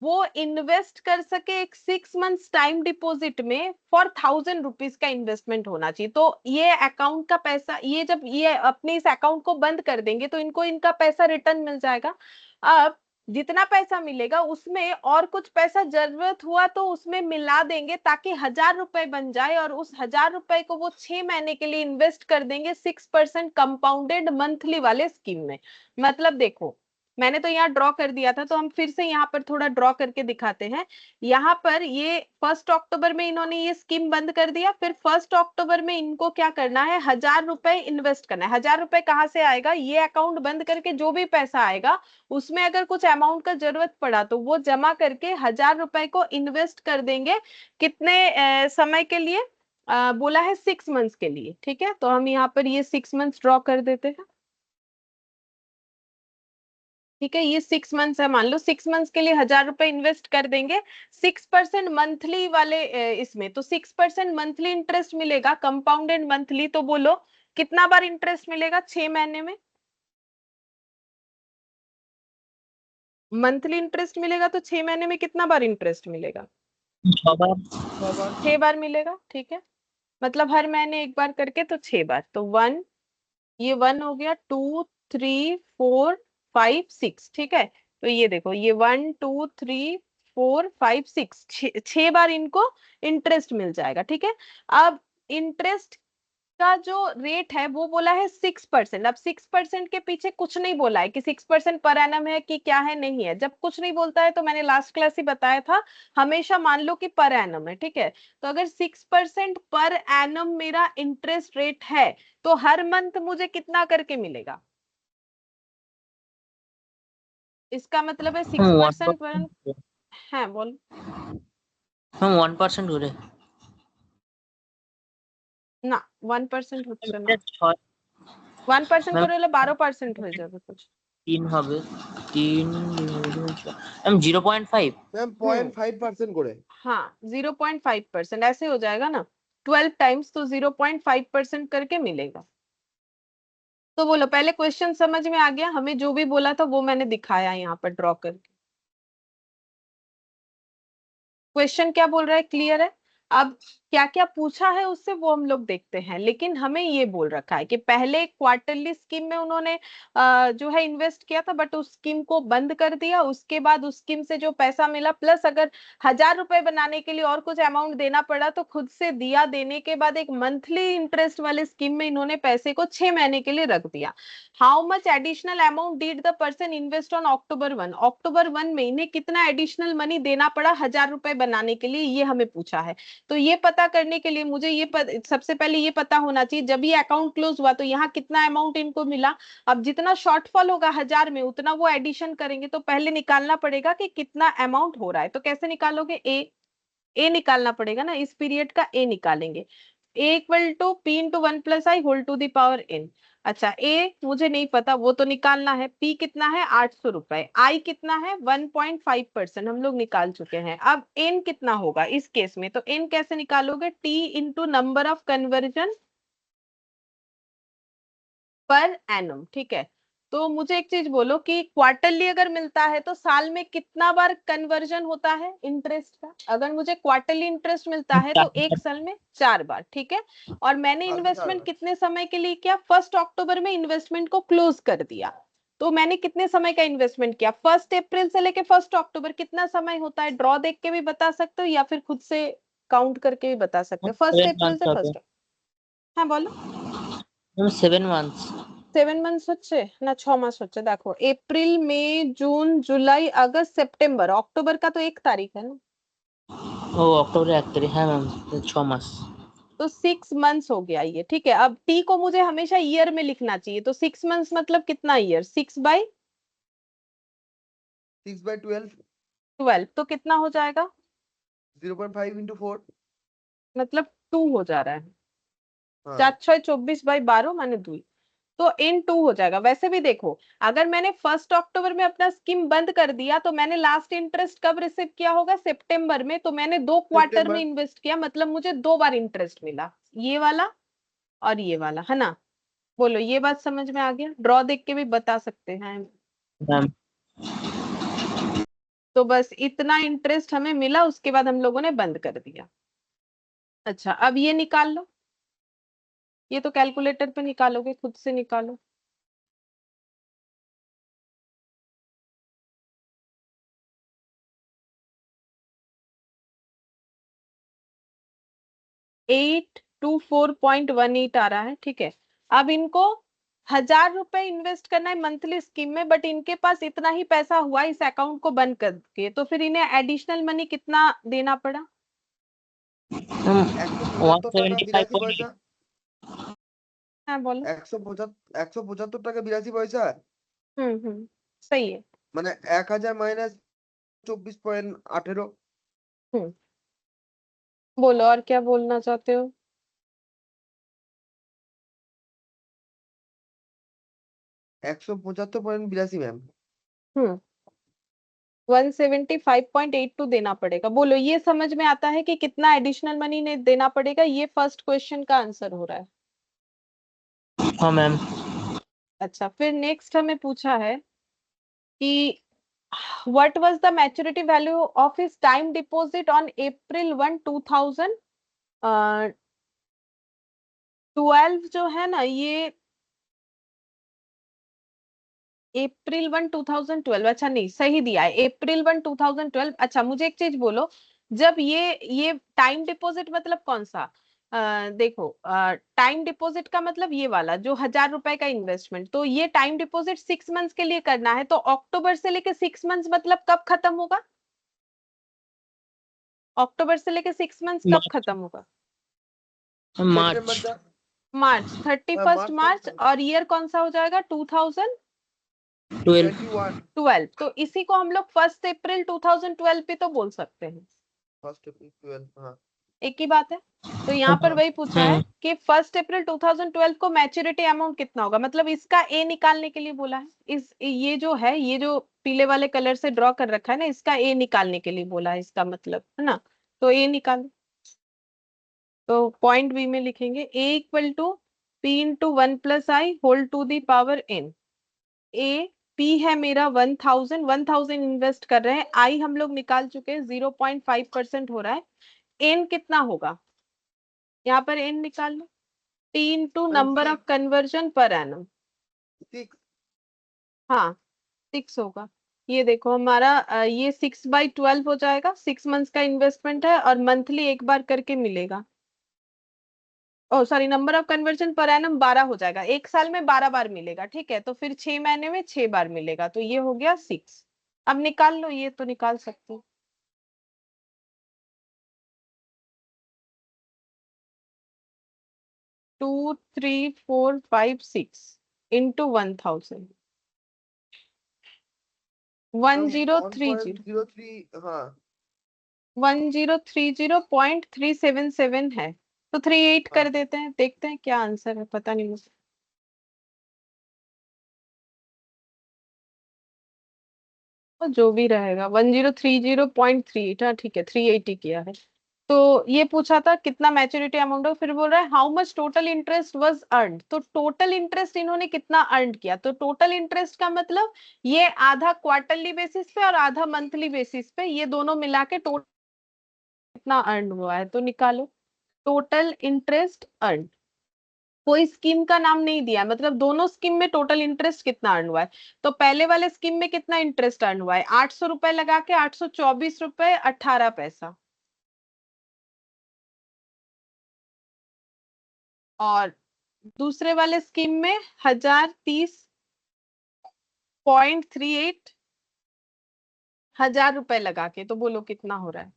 वो इन्वेस्ट कर सके एक 6 मंथ्स टाइम डिपॉजिट में फॉर 1000 रुपीज का इन्वेस्टमेंट होना चाहिए। तो ये अकाउंट का पैसा, ये जब ये अपने इस अकाउंट को बंद कर देंगे तो इनको इनका पैसा रिटर्न मिल जाएगा। अब जितना पैसा मिलेगा उसमें और कुछ पैसा जरूरत हुआ तो उसमें मिला देंगे ताकि 1000 रुपए बन जाए, और उस 1000 रुपए को वो 6 महीने के लिए इन्वेस्ट कर देंगे 6% कंपाउंडेड मंथली वाले स्कीम में। मतलब देखो, मैंने तो यहाँ ड्रॉ कर दिया था, तो हम फिर से यहाँ पर थोड़ा ड्रॉ करके दिखाते हैं। यहाँ पर ये 1 अक्टूबर में इन्होंने ये स्कीम बंद कर दिया, फिर 1 अक्टूबर में इनको क्या करना है, 1000 रुपए इन्वेस्ट करना है। 1000 रुपए कहाँ से आएगा, ये अकाउंट बंद करके जो भी पैसा आएगा उसमें अगर कुछ अमाउंट का जरूरत पड़ा तो वो जमा करके 1000 रुपए को इन्वेस्ट कर देंगे। कितने समय के लिए, बोला है 6 मंथ्स के लिए। ठीक है, तो हम यहाँ पर ये 6 मंथ्स ड्रॉ कर देते हैं। ठीक है, ये 6 मंथ्स है, मान लो 6 मंथ्स के लिए 1000 रुपए इन्वेस्ट कर देंगे 6% मंथली वाले इसमें, तो 6% मंथली इंटरेस्ट मिलेगा कंपाउंडेड मंथली। तो बोलो कितना बार इंटरेस्ट मिलेगा 6 महीने में, मंथली इंटरेस्ट मिलेगा तो 6 महीने में कितना बार इंटरेस्ट मिलेगा, 6 बार। 6 बार मिलेगा। ठीक है, मतलब हर महीने एक बार करके तो 6 बार, तो 1, ये 1 हो गया, 2 3 4 5 6। ठीक है, तो ये देखो, ये 1 2 3 4 5 6, 6 बार इनको इंटरेस्ट मिल जाएगा। ठीक है, अब इंटरेस्ट का जो रेट है वो बोला है 6%। अब 6% के पीछे कुछ नहीं बोला है कि 6% पर एनम है कि क्या है, नहीं है। जब कुछ नहीं बोलता है तो मैंने लास्ट क्लास ही बताया था, हमेशा मान लो कि पर एनम है। ठीक है, तो अगर 6% पर एनम मेरा इंटरेस्ट रेट है तो हर मंथ मुझे कितना करके मिलेगा, इसका मतलब है 6% पर। हाँ बोल। हम 1% করে না 1% হচ্ছে না, 6 1% ম্যাম করে হলে 12% হয়ে যাবে कुछ। 3 হবে 3 ম্যাম 0.5। ম্যাম 0.5% করে। हाँ 0.5% ऐसे हो जाएगा ना, 12 टाइम्स तो 0.5% करके मिलेगा। तो बोलो पहले क्वेश्चन समझ में आ गया, हमें जो भी बोला था वो मैंने दिखाया यहाँ पर ड्रॉ करके। क्वेश्चन क्या बोल रहा है, क्लियर है। अब क्या क्या पूछा है उससे वो हम लोग देखते हैं, लेकिन हमें ये बोल रखा है कि पहले क्वार्टरली स्कीम में उन्होंने जो है इन्वेस्ट किया था, बट उस स्कीम को बंद कर दिया। उसके बाद उस स्कीम से जो पैसा मिला प्लस अगर 1000 रुपए बनाने के लिए और कुछ अमाउंट देना पड़ा तो खुद से दिया, देने के बाद एक मंथली इंटरेस्ट वाले स्कीम में इन्होंने पैसे को 6 महीने के लिए रख दिया। How much additional amount did the person invest on October 1, October 1 में इन्हें कितना एडिशनल मनी देना पड़ा 1000 रुपए बनाने के लिए, ये हमें पूछा है। तो ये पता करने के लिए मुझे सबसे पहले ये पता होना चाहिए जब ये अकाउंट क्लोज हुआ तो यहाँ कितना अमाउंट इनको मिला। अब जितना शॉर्टफॉल होगा 1000 में उतना वो एडिशन करेंगे, तो पहले निकालना पड़ेगा कि कितना अमाउंट हो रहा है। तो कैसे निकालोगे, ए निकालना पड़ेगा ना, इस पीरियड का ए निकालेंगे। A equal to P into 1 + i whole to the power n। अच्छा ए मुझे नहीं पता, वो तो निकालना है। पी कितना है 800 रुपए, आई कितना है 1.5%, हम लोग निकाल चुके हैं। अब एन कितना होगा इस केस में, तो एन कैसे निकालोगे, T into number of conversion per annum. ठीक है, तो मुझे एक चीज बोलो कि क्वार्टरली अगर मिलता है तो साल में कितना बार कन्वर्जन होता है इंटरेस्ट का। अगर मुझे क्वार्टरली इंटरेस्ट मिलता है तो एक साल में 4 बार। ठीक है, और मैंने इन्वेस्टमेंट कितने समय के लिए किया, 1 अक्टूबर में इन्वेस्टमेंट को क्लोज कर दिया। तो मैंने कितने समय का इन्वेस्टमेंट किया, 1 अप्रैल से लेके 1 अक्टूबर, कितना समय होता है, ड्रॉ देख के भी बता सकते हो या फिर खुद से काउंट करके भी बता सकते हो। 1 अप्रैल से 1 हाँ बोलो। 7 months। 7 months হচ্ছে না 6 মাস হচ্ছে, দেখো अप्रैल मई जून जुलाई अगस्त सितंबर, अक्टूबर का तो 1 तारीख है ना, ও অক্টোবরের 1 তারিখ, হ্যাঁ ম্যাম 6 মাস। तो 6 months हो गया ये। ठीक है, अब टी को मुझे हमेशा ईयर में लिखना चाहिए, तो 6 months मतलब कितना ईयर, 6/12 तो कितना हो जाएगा, 0.5 into 4। मतलब 2 हो जा रहा है। हाँ 4 6 24/12 माने 2, तो इन 2 हो जाएगा। वैसे भी देखो अगर मैंने 1 अक्टूबर में अपना स्कीम बंद कर दिया तो मैंने लास्ट इंटरेस्ट कब रिसीव किया होगा, सितंबर में, तो मैंने 2 क्वार्टर में इन्वेस्ट किया, मतलब मुझे 2 बार इंटरेस्ट मिला, ये वाला और ये वाला, है ना। बोलो ये बात समझ में आ गया, ड्रॉ देख के भी बता सकते हैं। मैम तो बस इतना इंटरेस्ट हमें मिला, उसके बाद हम लोगों ने बंद कर दिया। अच्छा, अब ये निकाल लो, ये तो कैलकुलेटर पे निकालोगे, खुद से निकालो। $824.18 आ रहा है, ठीक है। अब इनको 1,000 रुपए इन्वेस्ट करना है मंथली स्कीम में, बट इनके पास इतना ही पैसा हुआ इस अकाउंट को बंद करके, तो फिर इन्हें एडिशनल मनी कितना देना पड़ा? 175 টাকা 82 পয়সা। 175.8। हाँ बोलो। 175 টাকা 82 পয়সা। सही है। মানে 1000 মাইনাস 24.18। हम्म बोलो, और क्या बोलना चाहते हो? 175.82 मैम। हम्म 175.82 देना पड़ेगा। बोलो, ये समझ में आता है कि कितना एडिशनल मनी ने देना पड़ेगा? ये फर्स्ट क्वेश्चन का आंसर हो रहा है। हाँ मैम। अच्छा, फिर नेक्स्ट हमें पूछा है कि what was the maturity value of his time deposit on April 1 2012 जो है ना, ये April 1 2012, अच्छा नहीं, सही दिया है April 1 2012। अच्छा, मुझे एक चीज बोलो, जब ये टाइम डिपॉजिट मतलब कौन सा? देखो, टाइम डिपॉजिट का मतलब ये वाला जो 1,000 रुपए का इन्वेस्टमेंट, तो ये टाइम डिपॉजिट 6 मंथ्स के लिए करना है, तो अक्टूबर से लेके 6 मंथ्स मतलब कब खत्म होगा? अक्टूबर से लेके 6 मंथ्स कब मार्च। खत्म होगा? সেপ্টেম্বর मार्च। যা। मार्च, थर्टी হ্যাঁ फर्स्ट মার্চ मार्च মাস। और ईयर कौन सा हो जाएगा? 12। 21। 2012। तो इसी को हम लोग 1 अप्रैल 2012 भी तो बोल सकते हैं, 1 April 12। हाँ। एक ही बात है। तो यहाँ पर वही पूछा है हम्म। कि 1 अप्रैल 2012 को मैच्योरिटी अमाउंट कितना होगा, मतलब इसका ए निकालने के लिए बोला है। इस ये जो है, ये जो पीले वाले कलर से ड्रॉ कर रखा है ना, इसका ए निकालने के लिए बोला है, इसका मतलब है ना। तो ए निकालो, तो पॉइंट बी में लिखेंगे A = P × 1 + I whole to the power n। A P है मेरा 1,000 इन्वेस्ट कर रहे हैं, आई हम लोग निकाल चुके हैं 0.5% हो रहा है। एन कितना होगा? यहाँ पर एन निकाल लो, T into ma'am number of conversion per annum. 6। हाँ, 6 होगा। ये देखो हमारा ये 6/12 हो जाएगा, 6 मंथ्स का इन्वेस्टमेंट है और मंथली एक बार करके मिलेगा। Oh sorry, number of conversion per annum 12 हो जाएगा, एक साल में 12 बार मिलेगा, ठीक है। तो फिर 6 महीने में 6 बार मिलेगा, तो ये हो गया 6। अब निकाल लो, ये तो निकाल सकते हो। 2 3 4 5 6 into 1,000, one ma'am zero three zero 1.03। हाँ। 1030.377 है, तो 38 हाँ। कर देते हैं, देखते हैं क्या आंसर है, पता नहीं मुझे। और जो भी रहेगा 1030.38, हाँ ठीक है, 380 किया है। तो ये पूछा था कितना मैच्योरिटी अमाउंट हो, फिर बोल रहा है how much total interest was earned. तो टोटल इंटरेस्ट इन्होंने कितना अर्न किया, तो टोटल इंटरेस्ट का मतलब ये आधा क्वार्टरली बेसिस पे और आधा मंथली बेसिस पे, ये दोनों मिला के टोटल कितना अर्न हुआ है, तो निकालो टोटल इंटरेस्ट अर्न। कोई स्कीम का नाम नहीं दिया, मतलब दोनों स्कीम में टोटल इंटरेस्ट कितना अर्न हुआ है। तो पहले वाले स्कीम में कितना इंटरेस्ट अर्न हुआ है? 800 रुपए लगा के 824 रुपए 18 पैसा। और दूसरे वाले स्कीम में 1,030.38, 1,000 रुपए लगा के, तो बोलो कितना हो रहा है?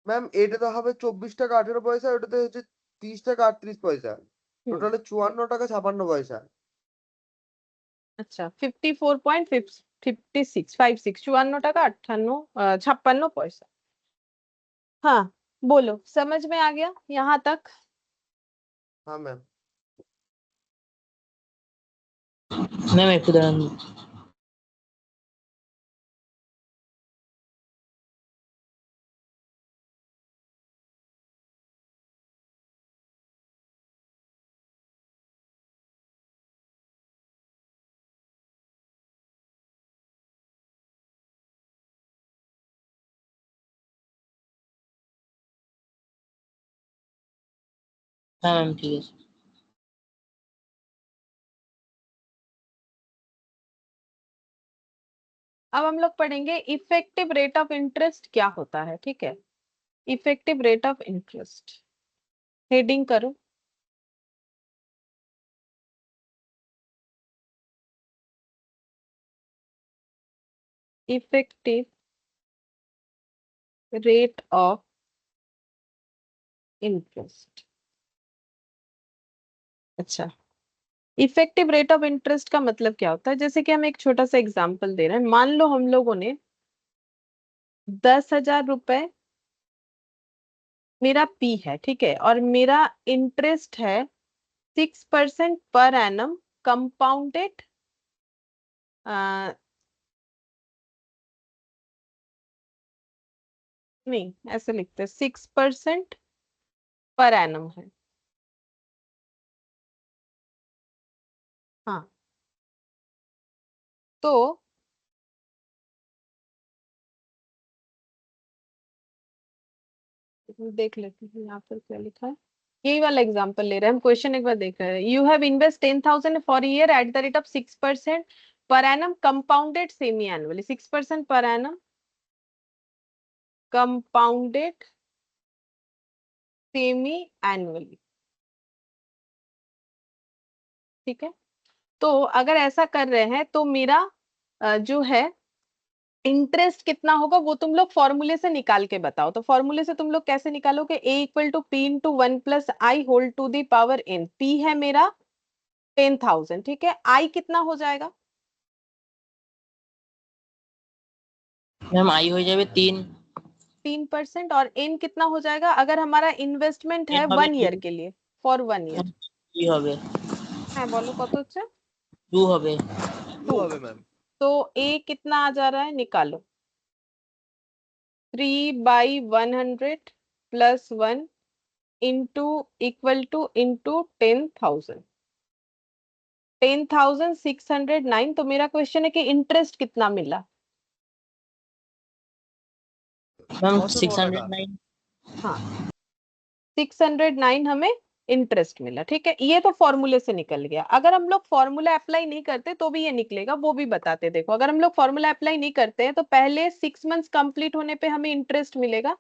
ম্যাম এটাতে হবে 24 টাকা 18 পয়সা, ওটাতে হচ্ছে 30 টাকা 38 পয়সা। हम्म টোটালে 54 টাকা 56 পয়সা। अच्छा, 54.56, 54 টাকা 58 56 हाँ, बोलो, समझ में आ गया यहाँ तक? हाँ मैम। मैम एक दाঁড়ান। हाँ मैम ठीक है। अब हम लोग पढ़ेंगे इफेक्टिव रेट ऑफ इंटरेस्ट क्या होता है, ठीक है। Effective rate of interest heading करो। Effective rate of interest. अच्छा, इफेक्टिव रेट ऑफ इंटरेस्ट का मतलब क्या होता है? जैसे कि हम एक छोटा सा एग्जांपल दे रहे हैं। मान लो हम लोगों ने 10,000 रुपए मेरा पी है, ठीक है, और मेरा इंटरेस्ट है 6% पर एनम कंपाउंडेड, नहीं ऐसे लिखते हैं, 6% पर एनम है। हाँ, तो देख लेते हैं यहाँ पर क्या लिखा है। यही वाला एग्जांपल ले रहे हैं हम, क्वेश्चन एक बार देख रहे हैं। You have invest 10,000 for year at the rate of 6% पर एनम कंपाउंडेड सेमी एनुअली। 6% पर एनम कंपाउंडेड सेमी एनुअली, ठीक है। तो अगर ऐसा कर रहे हैं तो मेरा जो है इंटरेस्ट कितना होगा वो तुम लोग फॉर्मूले से निकाल के बताओ। तो फॉर्मूले से तुम लोग कैसे निकालोगे? A equal to P into 1 + i whole to the power n। P है मेरा 10,000, ठीक है। आई कितना हो जाएगा? मैम आई हो जाए 3%। और n कितना हो जाएगा? अगर हमारा इन्वेस्टमेंट है 1 ईयर के लिए, फॉर 1 ईयर। 2 হবে। হ্যাঁ বলো কত হচ্ছে? 2 হবে। 2 2। হবে ম্যাম। तो a कितना आ जा रहा है, निकालो। 3/100 + 1 इंटू इक्वल टू इंटू 10,000। 10,609। तो मेरा क्वेश्चन है कि इंटरेस्ट कितना मिला? मैम 909 টাকা। 609। हाँ, 609 हमें इंटरेस्ट मिला, ठीक है। ये तो फॉर्मूले से निकल गया। अगर हम लोग फॉर्मूला अप्लाई नहीं करते तो भी ये निकलेगा, वो भी बताते। देखो, अगर हम लोग फॉर्मूला अप्लाई नहीं करते हैं तो पहले 6 मंथ्स कंप्लीट होने पे हमें इंटरेस्ट मिलेगा।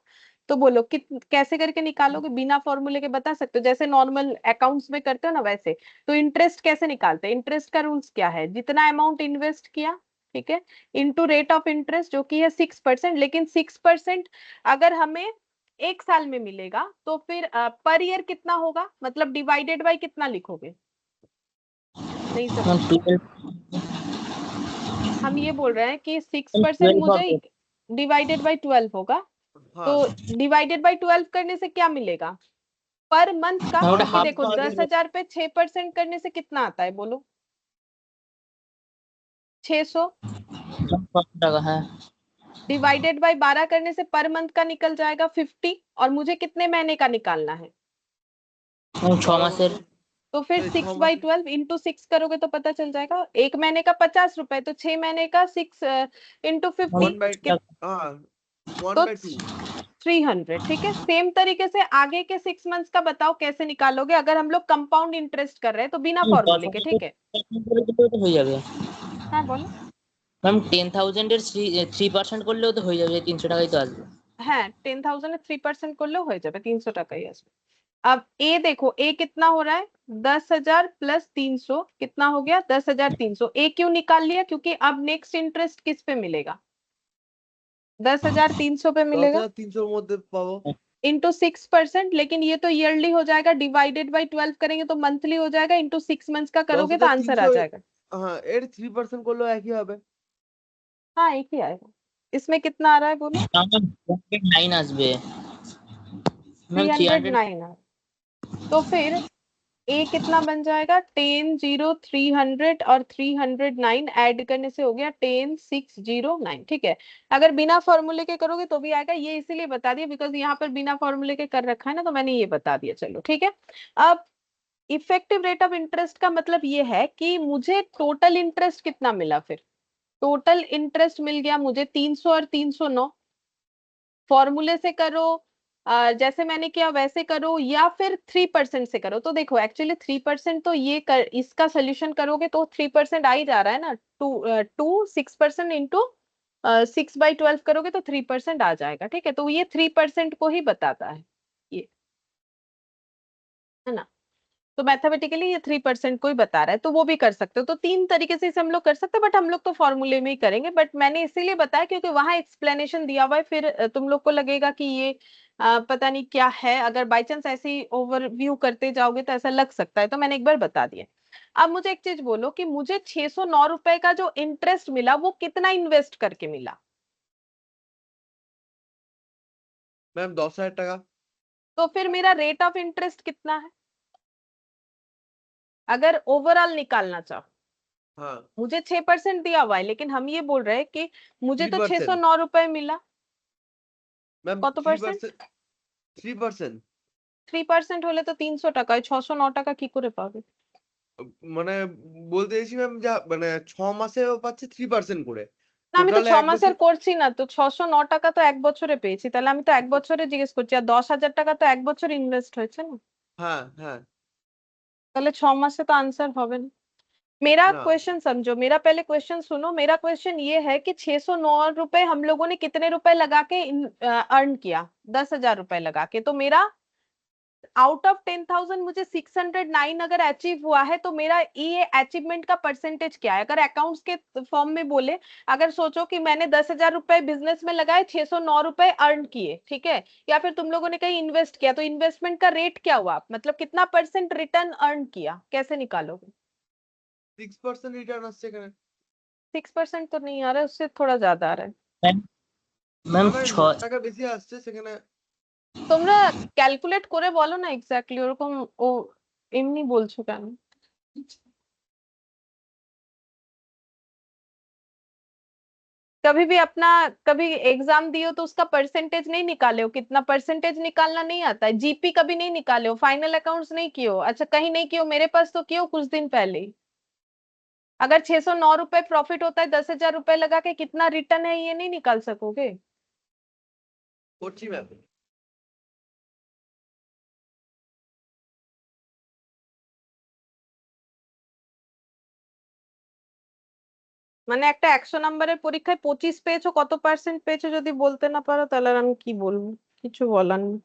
तो बोलो कैसे करके निकालोगे? बिना फॉर्मूले के बता सकते हो, जैसे नॉर्मल अकाउंट्स में करते हो ना वैसे। तो इंटरेस्ट कैसे निकालते हैं? इंटरेस्ट का रूल्स क्या है? जितना अमाउंट इन्वेस्ट किया, ठीक है, इंटू रेट ऑफ इंटरेस्ट जो कि है 6%। लेकिन 6% अगर हमें 1 साल में मिलेगा तो फिर पर ईयर कितना होगा? मतलब डिवाइडेड बाय कितना लिखोगे? नहीं मैम समझ। 12। हम ये बोल रहे हैं कि 6% 12 मुझे হবে। डिवाइडेड बाय 12 होगा। हाँ तो डिवाइडेड बाय 12 करने से क्या मिलेगा? पर मंथ का। हाँ, ওটা ये হাফ देखो, 10,000 पे 6% करने से कितना आता है बोलो? 600। টাকা। হ্যাঁ डिवाइडेड बाय 12 करने से पर मंथ का निकल जाएगा 50। और मुझे कितने महीने का निकालना है? मैम 6 12 মাসের। মাসে तो फिर এই 6 মাসে 6/12 इंटू 6 करोगे तो पता चल जाएगा। 1 महीने का 50 रुपए, तो 6 महीने का 6 इंटू 50 1 बाय हाँ 1 तो बाय 2। 300, ठीक है। सेम तरीके से आगे के 6 मंथ्स का बताओ कैसे निकालोगे? अगर हम लोग कंपाउंड इंटरेस्ट कर रहे हैं तो बिना फॉर्मूले के, ठीक है। তো হয়ে যাবে। हाँ बोलो। ম্যাম 10,000 এর 3% করলেও তো হয়ে যাবে, 300 টাকাই তো আসবে। হ্যাঁ, 10,000 3% করলেও হয়ে যাবে, 300 টাকাই আসবে। अब ए देखो, ए कितना हो रहा है? 10,000 + 300 कितना हो गया? 10,300। ए क्यों निकाल लिया? क्योंकि अब नेक्स्ट इंटरेस्ट किस पे मिलेगा? 10,300 पे मिलेगा 10,300 এর মধ্যে পাবো। इंटू 6%। लेकिन ये तो ईयरली हो जाएगा, डिवाइडेड बाई 12 करेंगे तो मंथली हो जाएगा, इंटू 6 मंथ्स का करोगे तो आंसर आ 10,300 जाएगा। হ্যাঁ এর 3% করলেও একই হবে। हाँ, एक ही आएगा। इसमें कितना आ रहा है बोलो? 9 আসবে। मैम 300। 309 आ रहा है। तो फिर ए कितना बन जाएगा? 10 0 300 और 309 ऐड करने से हो गया 10 609, ठीक है। अगर बिना फॉर्मूले के करोगे तो भी आएगा। ये इसीलिए बता दिया बिकॉज यहाँ पर बिना फॉर्मूले के कर रखा है ना, तो मैंने ये बता दिया। चलो ठीक है। अब इफेक्टिव रेट ऑफ इंटरेस्ट का मतलब ये है कि मुझे टोटल इंटरेस्ट कितना मिला। फिर टोटल इंटरेस्ट मिल गया मुझे 300 और 309। फॉर्मूले से करो जैसे मैंने किया वैसे करो या फिर 3% से करो। तो देखो एक्चुअली 3% तो इसका सोल्यूशन करोगे तो 3% आ ही जा रहा है ना। 6% इंटू 6/12 करोगे तो 3% आ जाएगा। ठीक है, तो ये 3% को ही बताता है ये, है ना। तो मैथमेटिकली ये 3% को ही बता रहा है, तो वो भी कर सकते हो। तो 3 तरीके से इसे हम लोग कर सकते हैं, बट हम लोग तो फॉर्मूले में ही करेंगे। बट मैंने इसीलिए बताया क्योंकि वहां एक्सप्लेनेशन दिया हुआ है, फिर तुम लोग को लगेगा कि ये पता नहीं क्या है। अगर बाई चांस ऐसे ही ओवरव्यू करते जाओगे तो ऐसा लग सकता है, तो मैंने एक बार बता दिया। अब मुझे एक चीज बोलो कि मुझे 609 रुपए का जो इंटरेस्ट मिला वो कितना इन्वेस्ट करके मिला। मैम 10,000 টাকা। तो फिर मेरा रेट ऑफ इंटरेस्ट कितना है अगर ओवरऑल निकालना चाहो। हाँ मुझे 6% दिया हुआ है, लेकिन हम ये बोल रहे हैं कि मुझे तो 3%। 609 रुपए मिला। मैम কত পার্সেন্ট? 3%। 3% হলে তো 300 টাকায় 609 টাকা কি করে পাবে? মানে বলতে চাইছি ম্যাম, যা মানে 6 মাসেও পাচ্ছে 3% করে, না আমি তো টোটালে 6 এক বছর। মাসের করছি না, তো 609 টাকা তো এক বছরে পেয়েছি, তাহলে আমি তো এক বছরে জিজ্ঞেস করছি। আর 10,000 টাকা তো এক বছর ইনভেস্ট হয়েছে না, হ্যাঁ হ্যাঁ। তাহলে 6 মাসে তো आंसर হবে না। मेरा না क्वेश्चन समझो, मेरा पहले क्वेश्चन सुनो। मेरा क्वेश्चन ये है कि 609 रुपए हम लोगों ने कितने रुपए लगा के अर्न किया? 10,000 रुपए लगा के। तो मेरा आउट ऑफ 10,000 मुझे 609 अगर अचीव हुआ है, तो मेरा ये अचीवमेंट का परसेंटेज क्या है? अगर अकाउंट्स के फॉर्म में बोले, अगर सोचो कि मैंने 10,000 रुपए बिजनेस में लगाए, 609 रुपए अर्न किए, ठीक है, या फिर तुम लोगों ने कहीं इन्वेस्ट किया, तो इन्वेस्टमेंट का रेट क्या हुआ, मतलब कितना परसेंट रिटर्न अर्न किया, कैसे निकालोगे? 6% রিটার্ন আসছে এখানে। 6% तो नहीं आ रहा है, उससे थोड़ा ज्यादा आ रहा है। मैम मैम আমার 9 छ টাকা বেশি আসছে সেখানে। তোমরা ক্যালকুলেট করে বলো না এক্স্যাক্টলি, ওরকম ও এমনি বলছো কেন? कभी भी अपना, कभी एग्जाम दियो तो उसका परसेंटेज नहीं निकाले हो? कितना परसेंटेज निकालना नहीं आता है? जीपी कभी नहीं निकाले हो? फाइनल अकाउंट्स नहीं किए हो? अच्छा कहीं नहीं किए हो, मेरे पास तो किए हो कुछ दिन पहले ही। अगर 609 रुपए प्रॉफिट होता है, 10,000 रुपए लगा के कितना रिटर्न है ये नहीं निकाल सकोगे? করছি ম্যাম। মানে একটা 100 নম্বরের পরীক্ষায় 25 পেয়েছো, কত পার্সেন্ট পেয়েছো যদি বলতে না পারো, তাহলে আর আমি কি বলবো? কিছু বলার নেই।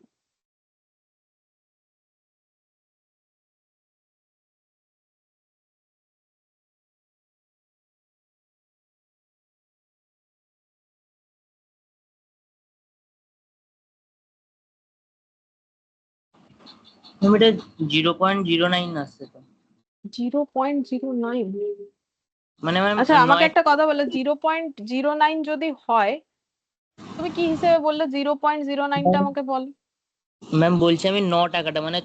मैम এটা 0.09 আসছে তো। 0.09? মানে ম্যাম আচ্ছা আমাকে 9 একটা কথা বলো, 0.09 যদি হয়, তুমি কি হিসেবে বললে 0.09টা আমাকে বলো। ম্যাম বলছি আমি 9 টাকাটা মানে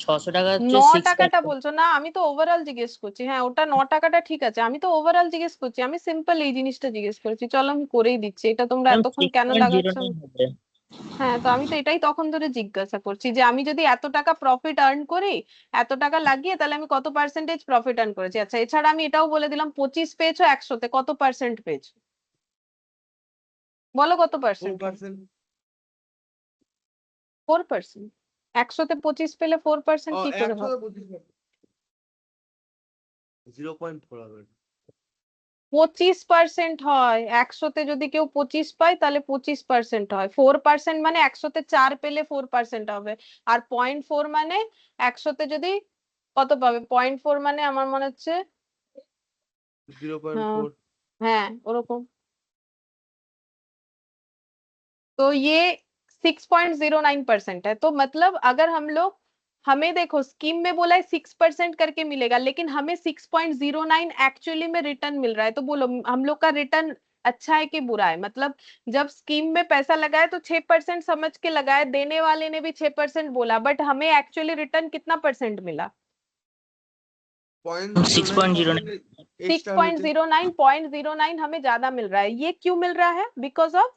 600 টাকা হচ্ছে 9 টাকাটা 6%। বলছো না, আমি তো ওভারঅল জিজ্ঞেস করছি। হ্যাঁ ওটা 9 টাকাটা ঠিক আছে, আমি তো ওভারঅল জিজ্ঞেস করছি, আমি সিম্পল এই জিনিসটা জিজ্ঞেস করেছি। চলো আমি করেই দিচ্ছি, এটা তোমরা ম্যাম এতক্ষণ কেন লাগাচ্ছ? 6.09 হবে। হ্যাঁ তো আমি তো এটাই তখন ধরে জিজ্ঞাসা করছি যে আমি যদি এত টাকা প্রফিট আর্ন করি, এত টাকা লাগিয়ে, তাহলে আমি কত পার্সেন্টেজ প্রফিট আর্ন করেছি। আচ্ছা এছাড়া আমি এটাও বলে দিলাম, 25 পেয়েছো 100-তে কত পার্সেন্ট পেয়েছো, বলো কত পার্সেন্ট? 4%। 4%? 100-তে 25 পেলে 4% কি করে 100 হবে? 25%। 0.4 হবে। 25% হয় 100-তে, যদি কেউ 25 পায় তাহলে 25% হয়। 4% মানে 100-তে 4 পেলে 4% হবে। আর 0.4 মানে 100-তে যদি কত পাবে, 0.4 মানে আমার মনে হচ্ছে, হ্যাঁ 0.4। হ্যাঁ ওরকম। तो ये 6.09% है। तो मतलब अगर हम लोग, हमें देखो स्कीम में बोला है 6% करके मिलेगा, लेकिन हमें 6.09 एक्चुअली में रिटर्न मिल रहा है। तो बोलो हम लोग का रिटर्न अच्छा है कि बुरा है? मतलब जब स्कीम में पैसा लगाए तो 6% समझ के लगाए, देने वाले ने भी 6% बोला, बट हमें एक्चुअली रिटर्न कितना परसेंट मिला? 0.09% एक्स्ट्रा হয়েছে। 0.09 हमें ज्यादा मिल रहा है। ये क्यों मिल रहा है? बिकॉज ऑफ,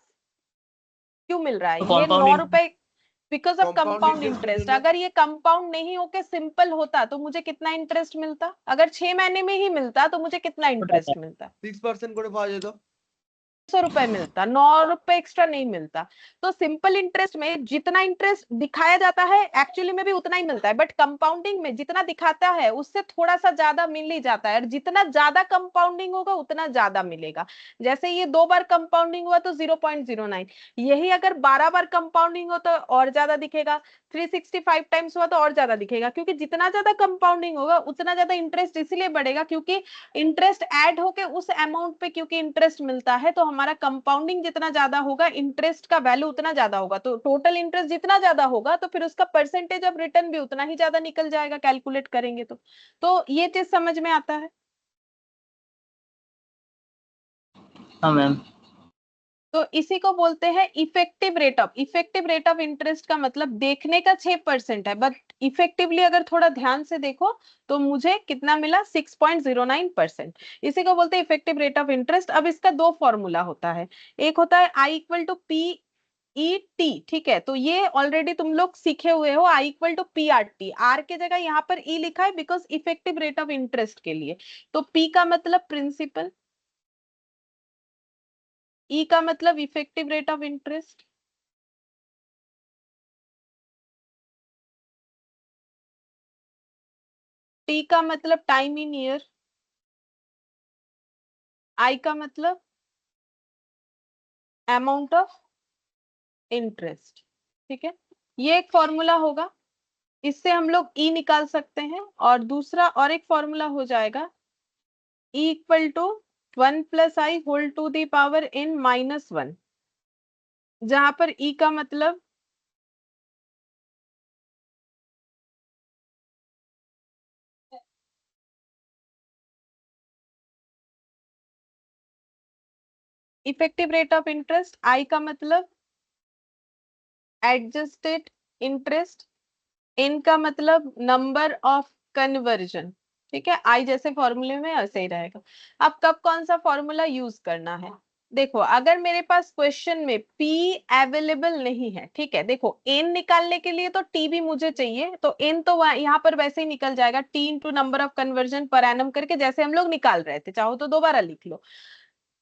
क्यों मिल रहा है ये कॉम्पाउंड 9 रुपए? बिकॉज ऑफ কম্পাউন্ড कंपाउंड ইন্টারেস্টের इंटरेस्ट। জন্য। अगर ये कंपाउंड नहीं होके सिंपल होता तो मुझे कितना इंटरेस्ट मिलता? अगर 6 महीने में ही मिलता तो मुझे कितना इंटरेस्ट मिलता? 6% করে পাওয়া যেত। 100 रुपए मिलता, 9 रुपए एक्स्ट्रा नहीं मिलता। तो सिंपल इंटरेस्ट में जितना इंटरेस्ट दिखाया जाता है एक्चुअली में भी उतना ही मिलता है, बट कंपाउंडिंग में जितना दिखाता है उससे थोड़ा सा ज्यादा मिल ही जाता है, और जितना ज्यादा कंपाउंडिंग होगा उतना ज्यादा मिलेगा। जैसे ये 2 बार कंपाउंडिंग हुआ तो 0.09, यही अगर 12 बार कंपाउंडिंग हो तो और ज्यादा दिखेगा, 365 टाइम्स हुआ तो और ज्यादा दिखेगा, क्योंकि जितना ज्यादा कंपाउंडिंग होगा उतना ज्यादा इंटरेस्ट इसलिए बढ़ेगा क्योंकि इंटरेस्ट ऐड होके उस अमाउंट पे क्योंकि इंटरेस्ट मिलता है, तो हमारा कंपाउंडिंग जितना ज्यादा होगा इंटरेस्ट का वैल्यू उतना ज्यादा होगा, तो टोटल इंटरेस्ट जितना ज्यादा होगा तो फिर उसका परसेंटेज ऑफ रिटर्न भी उतना ही ज्यादा निकल जाएगा कैलकुलेट करेंगे तो ये चीज समझ में आता है। हाँ मैम। तो इसी को बोलते हैं इफेक्टिव रेट ऑफ इंटरेस्ट का मतलब देखने का 6% है, बट इफेक्टिवली अगर थोड़ा ध्यान से देखो तो मुझे कितना मिला, 6.09%। इसी को बोलते हैं इफेक्टिव रेट ऑफ इंटरेस्ट। अब इसका 2 फॉर्मूला होता है, एक होता है I equal to P E T, ठीक है, तो ये ऑलरेडी तुम लोग सीखे हुए हो, I equal to P R T, R के जगह यहाँ पर ई लिखा है because effective rate of interest के लिए। तो पी का मतलब प्रिंसिपल, ई का मतलब effective rate of interest, T का मतलब टाइम इन ईयर, आई का मतलब अमाउंट ऑफ इंटरेस्ट। ठीक है, ये एक फॉर्मूला होगा, इससे हम लोग ई निकाल सकते हैं। और दूसरा और एक फॉर्मूला हो जाएगा E equal to 1 + i whole to the power n -1, जहां पर ई का मतलब effective rate of interest, I का मतलब एडजस्टेड इंटरेस्ट, एन का मतलब नंबर ऑफ कन्वर्जन। ठीक है, आई जैसे फॉर्मूले में ऐसे ही रहेगा। अब कब कौन सा फॉर्मूला यूज करना है, देखो अगर मेरे पास क्वेश्चन में P अवेलेबल नहीं है, ठीक है, देखो एन निकालने के लिए तो T भी मुझे चाहिए, तो एन तो यहाँ पर वैसे ही निकल जाएगा, T into number of conversion per annum करके, जैसे हम लोग निकाल रहे थे, चाहो तो दोबारा लिख लो।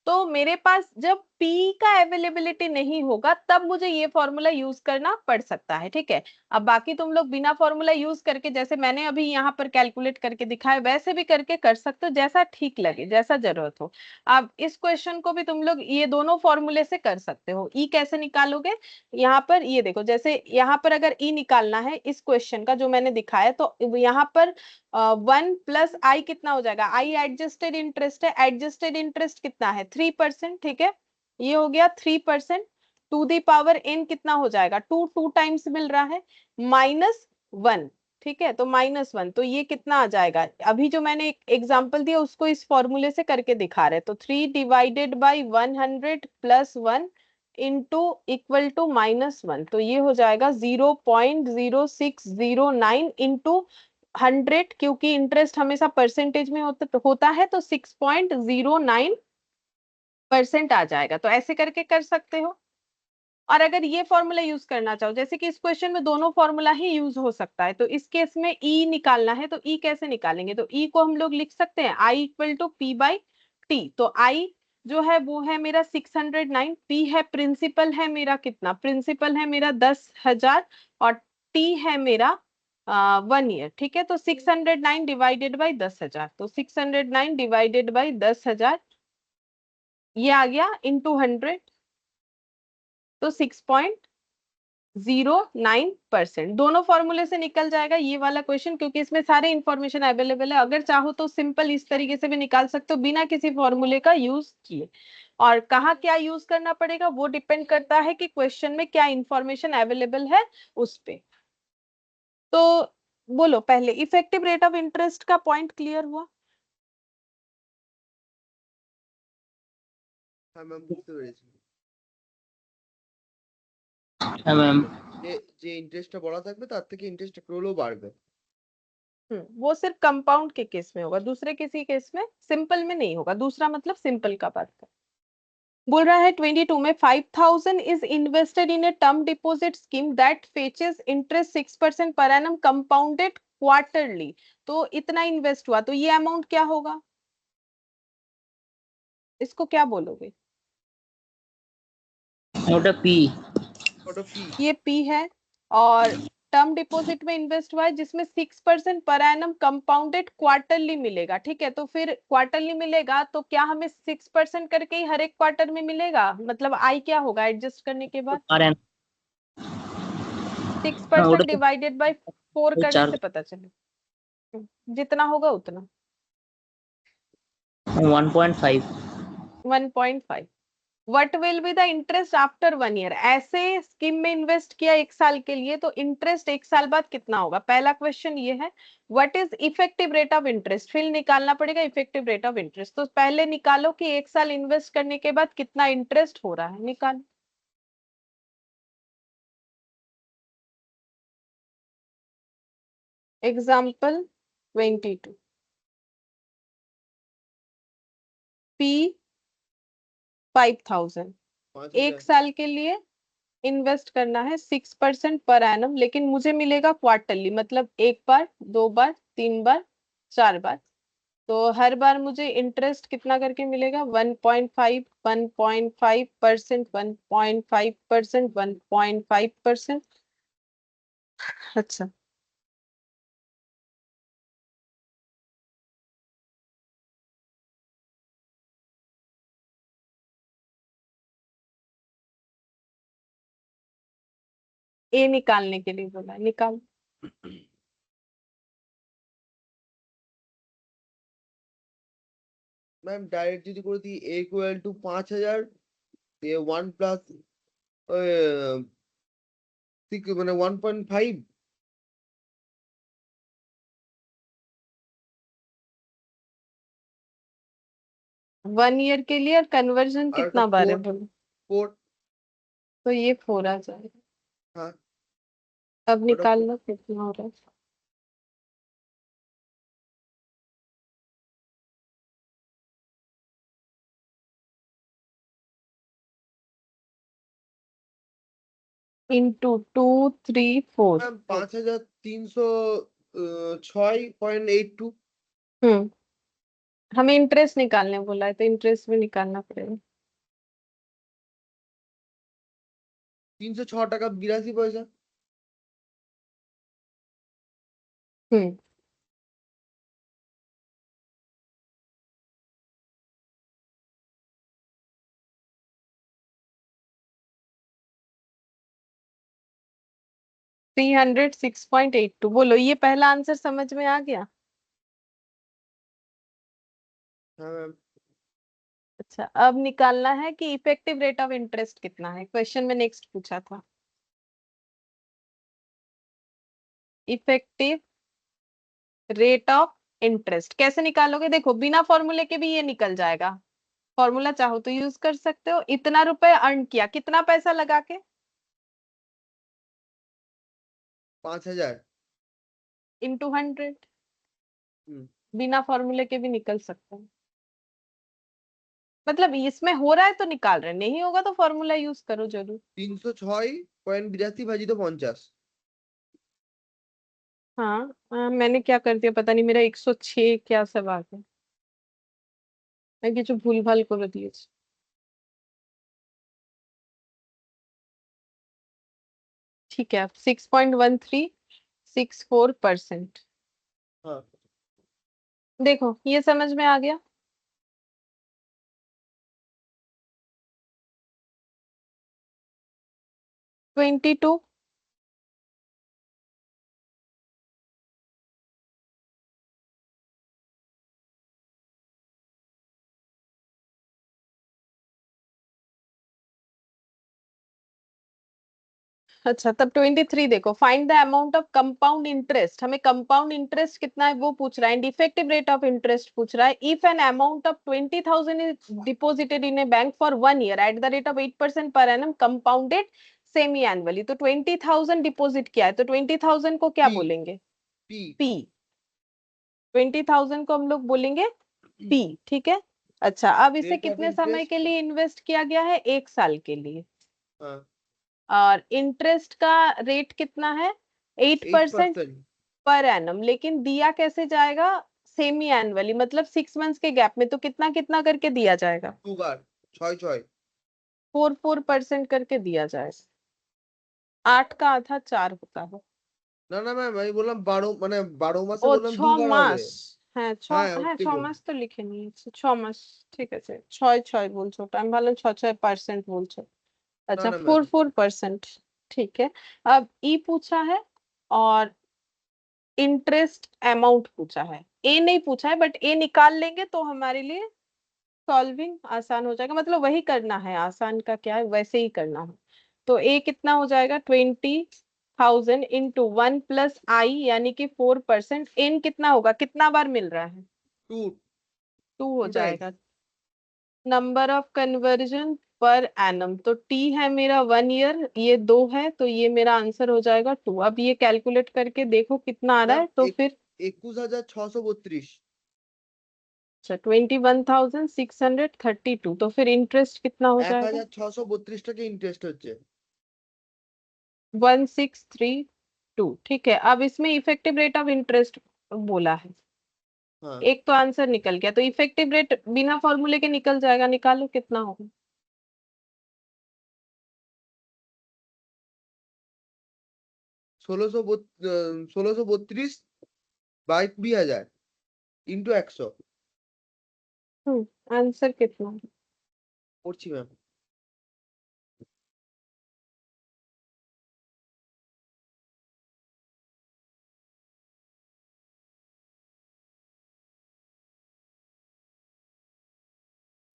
तो मेरे पास जब P का अवेलेबिलिटी नहीं होगा तब मुझे ये फॉर्मूला यूज करना पड़ सकता है। ठीक है, अब बाकी तुम लोग बिना फॉर्मूला यूज करके, जैसे मैंने अभी यहाँ पर कैलकुलेट करके दिखाया, वैसे भी करके कर सकते हो, जैसा ठीक लगे, जैसा जरूरत हो। अब इस क्वेश्चन को भी तुम लोग ये दोनों फॉर्मूले से कर सकते हो। ई कैसे निकालोगे, यहाँ पर ये देखो, जैसे यहाँ पर अगर ई निकालना है इस क्वेश्चन का जो मैंने दिखाया, तो यहाँ पर 1 + i कितना हो जाएगा, आई एडजस्टेड इंटरेस्ट है, एडजस्टेड इंटरेस्ट कितना है 3%, ठीक है, ये हो गया 3%, टू दी पावर n कितना हो जाएगा, 2 टाइम्स मिल रहा है, -1, ठीक है, तो -1, तो ये कितना आ जाएगा, अभी जो मैंने एक एग्जांपल दिया उसको इस फॉर्मूले से करके दिखा रहे, तो 3 divided by 100 + 1 into equal to -1, तो ये हो जाएगा 0.0609 इंटू 100, क्योंकि इंटरेस्ट हमेशा परसेंटेज में होता है, तो 6.09% आ जाएगा। तो ऐसे करके कर सकते हो। और अगर ये फॉर्मूला यूज करना चाहो, जैसे कि इस क्वेश्चन में दोनों फॉर्मूला ही यूज हो सकता है, तो इस केस में ई निकालना है, तो ई कैसे निकालेंगे, तो ई को हम लोग लिख सकते हैं I equal to P by T. तो आई जो है वो है मेरा 609, पी है प्रिंसिपल है मेरा कितना, प्रिंसिपल है मेरा 10,000, और टी है मेरा 1 ईयर। ठीक है, तो 609 डिवाइडेड बाई 10,000, तो 609 डिवाइडेड बाई 10,000 ये आ गया इंटू 100, तो 6.09%। दोनों फॉर्मूले से निकल जाएगा ये वाला क्वेश्चन, क्योंकि इसमें सारे इंफॉर्मेशन अवेलेबल है। अगर चाहो तो सिंपल इस तरीके से भी निकाल सकते हो बिना किसी फॉर्मूले का यूज किए। और कहाँ क्या यूज करना पड़ेगा वो डिपेंड करता है कि क्वेश्चन में क्या इंफॉर्मेशन अवेलेबल है उस पे। तो बोलो, पहले इफेक्टिव रेट ऑफ इंटरेस्ट का पॉइंट क्लियर हुआ? হ্যাঁ ম্যাম, বুঝতে পেরেছি। হ্যাঁ ম্যাম। যে যে ইন্টারেস্টটা বলা থাকবে তার থেকে ইন্টারেস্ট একটু হলেও বাড়বে। वो सिर्फ कंपाउंड के केस में होगा, दूसरे किसी केस में सिंपल में नहीं होगा। दूसरा मतलब सिंपल का बात कर, बोल रहा है 22 में 5,000 is invested in a term deposit scheme that फेचेस interest 6% पर एनम कंपाउंडेड क्वार्टरली। तो इतना इन्वेस्ट हुआ, तो ये अमाउंट क्या होगा, इसको क्या बोलोगे? ওটা পি। ওটা পি। ये पी है। और टर्म डिपॉजिट में इन्वेस्ट हुआ है जिसमें 6% पर एनम कंपाउंडेड क्वार्टरली मिलेगा। ठीक है, तो फिर क्वार्टरली मिलेगा तो क्या हमें 6% करके ही हर एक क्वार्टर में मिलेगा? मतलब आई क्या होगा एडजस्ट करने के बाद? আর এন 6% ওটা তো डिवाइडेड बाय 4 ওই करने 4 से पता चले, जितना होगा उतना। 1.5। 1.5। What will be the interest after 1 year? ऐसे स्कीम में इन्वेस्ट किया 1 साल के लिए तो इंटरेस्ट 1 साल बाद कितना होगा? पहला क्वेश्चन ये है। What is effective rate of interest? फिर निकालना पड़ेगा इफेक्टिव रेट ऑफ इंटरेस्ट। तो पहले निकालो कि 1 साल इन्वेस्ट करने के बाद कितना इंटरेस्ट हो रहा है, निकालो। एग्जाम्पल 22। पी 5000 1 साल के लिए इन्वेस्ट करना है 6% पर एनम, लेकिन मुझे मिलेगा क्वार्टरली, मतलब 1 बार, 2 बार, 3 बार, 4 बार। तो हर बार मुझे इंटरेस्ट कितना करके मिलेगा? 1.5, 1.5%, 1.5%, 1.5%। अच्छा, ए निकालने के लिए बोला, निकाल। ম্যাম ডাইরেক্ট যদি করে দিই a ইকুয়াল টু 5000 দিয়ে 1 প্লাস মানে 1.5। 1 ईयर के लिए कन्वर्जन আর कितना একটা बार है 4 बोलो? 4। तो ये 4 आ जाएगा। হ্যাঁ अब ওটা निकाल लो कितना हो रहा है। इंटू 2, 3, 4। ম্যাম 5306.82। हमें इंटरेस्ट निकालने बोला है तो इंटरेस्ट भी निकालना पड़ेगा। 306 টাকা 82 পয়সা। हम्म 306.82। बोलो, ये पहला आंसर समझ में आ गया? হ্যাঁ ম্যাম। अच्छा, अब निकालना है कि इफेक्टिव रेट ऑफ इंटरेस्ट कितना है। क्वेश्चन में नेक्स्ट पूछा था इफेक्टिव रेट ऑफ इंटरेस्ट कैसे निकालोगे? देखो, बिना फॉर्मूले के भी ये निकल जाएगा। फॉर्मूला चाहो तो यूज कर सकते हो। इतना रुपए अर्न किया, कितना पैसा लगा के? 5000 इंटू 100। হুম बिना फॉर्मूले के भी निकल सकते हैं। मतलब इसमें हो रहा है तो निकाल रहे हैं, नहीं होगा तो फॉर्मूला यूज करो जरूर। 306.82 भाजित 50। हाँ, मैंने क्या कर दिया पता नहीं, मेरा 106 क्या सब आ गया। मैं কিছু ভুলভাল করে দিয়েছি। ठीक है, 6.1364%। हाँ देखो, ये समझ में आ गया? Twenty two. अच्छा, तब 23 देखो। Find the amount of compound interest. हमें कंपाउंड इंटरेस्ट कितना है वो पूछ रहा है, and effective rate of interest पूछ रहा है। If an amount of 20,000 is deposited in A bank for 1 year at the rate of 8% पर एनम कंपाउंडेड सेमी एनुअली। तो 20,000 डिपॉजिट किया है तो 20,000 को क्या पी बोलेंगे? P P. 20,000 को हम लोग बोलेंगे पी। ठीक है। अच्छा, अब इसे रेट ऑफ कितने समय इंटरेस्ट। के लिए इन्वेस्ट किया गया है? 1 साल के लिए। हाँ और इंटरेस्ट का रेट कितना है? 8% 8%। Per annum. लेकिन दिया कैसे जाएगा? सेमी एनुअली, मतलब 6 मंथ्स के गैप में। तो कितना कितना करके दिया जाएगा? 2 বার 6 6। 4% करके दिया जाए। 8 का आधा 4 होता है। না না ম্যাম, আমি বললাম 12, মানে 12 মাসে ও বললাম 6 দুবার হবে। মাস। হ্যাঁ হ্যাঁ, 6 ওটাই 6 বললাম। মাস তো লিখে নিয়েছি, 6 মাস। ঠিক আছে, 6 বলছো, ওটা আমি ভাবলাম 6% বলছো। না अच्छा না ম্যাম, 4% ठीक है। अब ई पूछा है और इंटरेस्ट अमाउंट पूछा है। ए नहीं पूछा है, बट ए निकाल लेंगे तो हमारे लिए सॉल्विंग आसान हो जाएगा। मतलब वही करना है, आसान का क्या है, वैसे ही करना है। तो ए कितना हो जाएगा, 20,000 इंटू 1 + i यानी कि 4%। इन कितना होगा, कितना बार मिल रहा है, 2 2 हो 2 टाइम्स। जाएगा। Number of conversion per annum, तो टी है मेरा 1 ईयर, ये 2 है, तो ये मेरा आंसर हो जाएगा 2। अब ये कैलकुलेट करके देखो कितना आ रहा है, ম্যাম तो फिर 21,632। अच्छा 21,632, तो फिर इंटरेस्ट कितना हो जाएगा, 1,632 টাকা ইন্টারেস্ট হচ্ছে। 1632। ठीक है, अब इसमें इफेक्टिव रेट ऑफ इंटरेस्ट बोला है। हाँ, एक तो आंसर निकल गया, तो इफेक्टिव रेट बिना फॉर्मूले के निकल जाएगा, निकालो कितना होगा। 1632 বাই 20,000 ইন্টু 100। आंसर कितना है? করছি ম্যাম।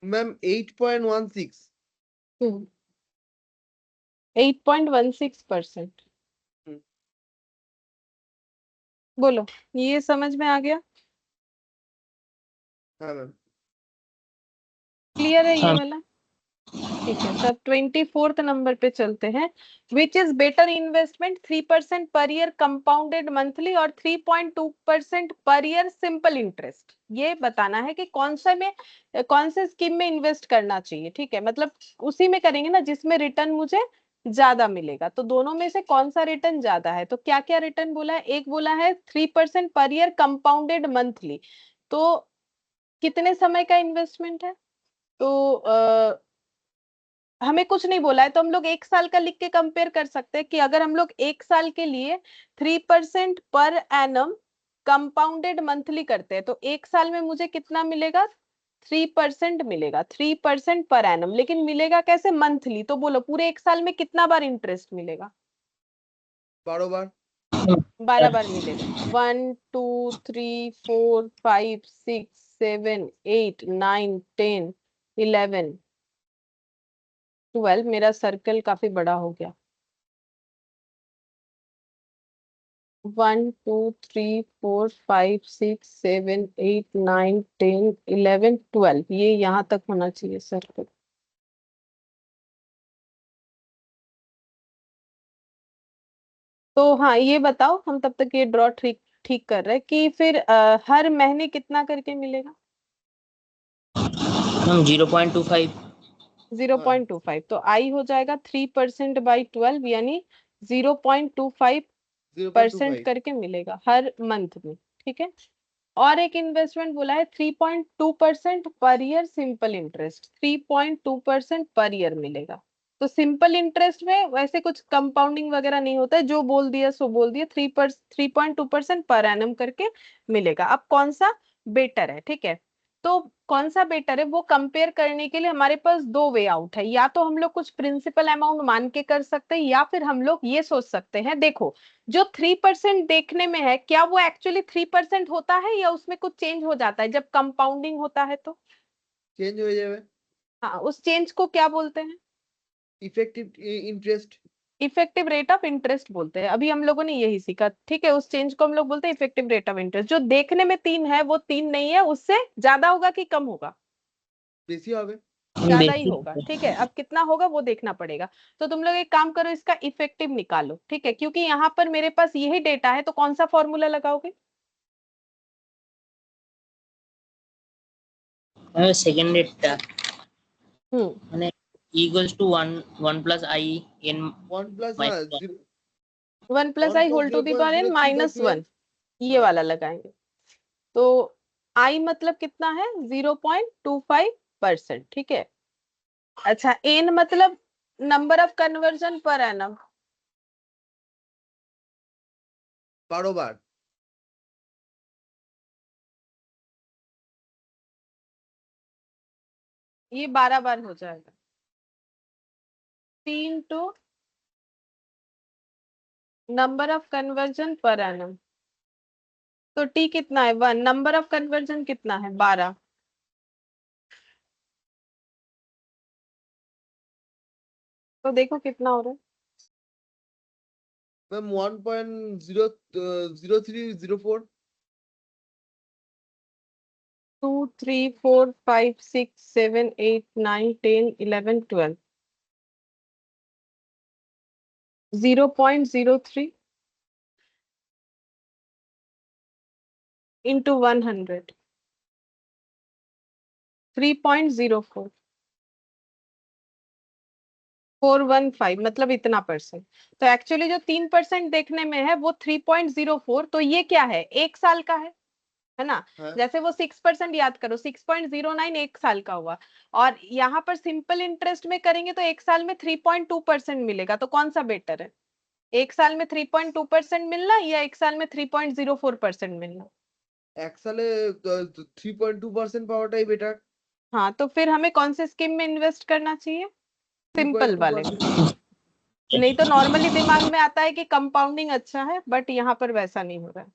ম্যাম 8.16। 8.16%। बोलो, ये समझ में आ गया, हाँ मैम। क्लियर है ये हाँ वाला? ठीक है, तब 24th नंबर पे चलते हैं। Which is better investment, 3% per year compounded monthly और 3.2% पर ईयर सिंपल इंटरेस्ट। ये बताना है कि कौन से स्कीम में इन्वेस्ट करना चाहिए। ठीक है, मतलब उसी में करेंगे ना जिसमें रिटर्न मुझे ज्यादा मिलेगा। तो दोनों में से कौन सा रिटर्न ज्यादा है, तो क्या क्या रिटर्न बोला है, एक बोला है 3% पर ईयर कंपाउंडेड मंथली। तो कितने समय का इन्वेस्टमेंट है, तो हमें कुछ नहीं बोला है, तो हम लोग 1 साल का लिख के कंपेयर कर सकते हैं कि अगर हम लोग 1 साल के लिए 3% पर एनम कंपाउंडेड मंथली करते हैं, तो 1 साल में मुझे कितना मिलेगा, 3% मिलेगा, 3% पर एनम। लेकिन मिलेगा कैसे, मंथली। तो बोलो पूरे 1 साल में कितना बार इंटरेस्ट मिलेगा, 12 बार। 12 बार मिलेगा। 1 2 3 4 5 6 7 8 9 10 11 12। मेरा सर्कल काफी बड़ा हो गया। 1 2 3 4 5 6 7 8 9 10 11 12, ये यहाँ तक होना चाहिए सर्कल। तो हाँ, ये बताओ, हम तब तक ये ड्रॉ ठीक ठीक कर रहे हैं कि फिर हर महीने कितना करके मिलेगा, हम 0.25। 0.25। तो आई हो जाएगा 3% बाई 12 यानी 0.25% 0.25। करके मिलेगा हर मंथ में। ठीक है, और एक इन्वेस्टमेंट बोला है 3.2% per year simple interest, 3.2% per year मिलेगा। तो सिंपल इंटरेस्ट में वैसे कुछ कंपाउंडिंग वगैरह नहीं होता है, जो बोल दिया सो बोल दिया, 3.2% पर एनम करके मिलेगा। अब कौन सा बेटर है, ठीक है, तो कौन सा बेटर है वो कंपेयर करने के लिए हमारे पास दो वे आउट है। या तो हम लोग कुछ प्रिंसिपल अमाउंट मान के कर सकते हैं, या फिर हम लोग ये सोच सकते हैं, देखो जो 3% देखने में है, क्या वो एक्चुअली 3% होता है या उसमें कुछ चेंज हो जाता है जब कंपाउंडिंग होता है, तो চেঞ্জ হয়ে যাবে। हाँ, उस चेंज को क्या बोलते हैं, effective interest. Effective rate of interest बोलते हैं। अभी हम लोगों ने यही सीखा, ठीक है, उस चेंज को हम लोग बोलते हैं इफेक्टिव रेट ऑफ इंटरेस्ट। जो देखने में 3 है वो 3 नहीं है, उससे ज्यादा होगा कि कम होगा, বেশি হবে। ज्यादा ही बेसिक होगा। ठीक है, अब कितना होगा वो देखना पड़ेगा। तो तुम लोग एक काम करो, इसका इफेक्टिव निकालो। ठीक है, क्योंकि यहाँ पर मेरे पास यही डेटा है, तो कौन सा फॉर्मूला लगाओगे, सेकेंड रेटটা हम्म মানে equals to 1 plus I N 1 plus, হ্যাঁ, minus 1 + 1 i plus whole to the power n 0.0352। -1, ये हाँ, वाला लगाएंगे। तो i मतलब कितना है, 0.25%। ठीक है, अच्छा, एन मतलब number of conversion per annum. 12 बार। ये 12 बार हो जाएगा। 3 to number of conversion per annum, तो टी कितना है 1, नंबर ऑफ कन्वर्जन कितना है 12, तो देखो कितना हो रहा है। मैम 1.0304। 2 3 4 5 6 7 8 9 10 11 12, 0.03 into 100, 3.04, 415, मतलब इतना परसेंट। तो एक्चुअली जो 3% देखने में है वो 3.04, तो ये क्या है, एक साल का है ना। हाँ जैसे वो 6% याद करो, 6.09 एक साल का हुआ, और यहाँ पर सिंपल इंटरेस्ट में करेंगे तो एक साल में 3.2% मिलेगा, तो कौन सा बेटर है, एक साल में 3.2% मिलना या एक साल में 3.04% मिलना। এক সালে 3.2% পাওয়াটাই বেটার। हाँ, तो फिर हमें कौन से स्कीम में इन्वेस्ट करना चाहिए, सिंपल वाले में। 3.2%। नहीं तो नॉर्मली दिमाग में आता है कि कंपाउंडिंग अच्छा है, बट यहाँ पर वैसा नहीं हो रहा है।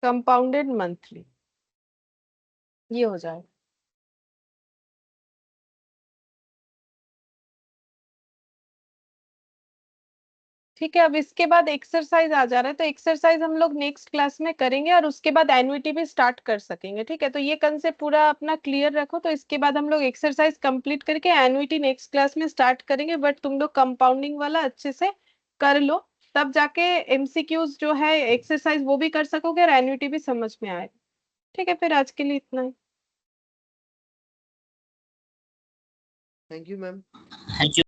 कंपाउंडेड मंथली, ये हो जाए। ठीक है, अब इसके बाद एक्सरसाइज आ जा रहा है, तो एक्सरसाइज हम लोग नेक्स्ट क्लास में करेंगे, और उसके बाद एन्युटी भी स्टार्ट कर सकेंगे। ठीक है, तो ये कंसेप्ट पूरा अपना क्लियर रखो, तो इसके बाद हम लोग एक्सरसाइज कंप्लीट करके एन्युटी नेक्स्ट क्लास में स्टार्ट करेंगे, बट तुम लोग कंपाउंडिंग वाला अच्छे से कर लो, तब जाके एमसीक्यूज जो है एक्सरसाइज वो भी कर सकोगे और एन्युटी भी समझ में आएगा। ठीक है, फिर आज के लिए इतना ही। Thank you ma'am. Thank you.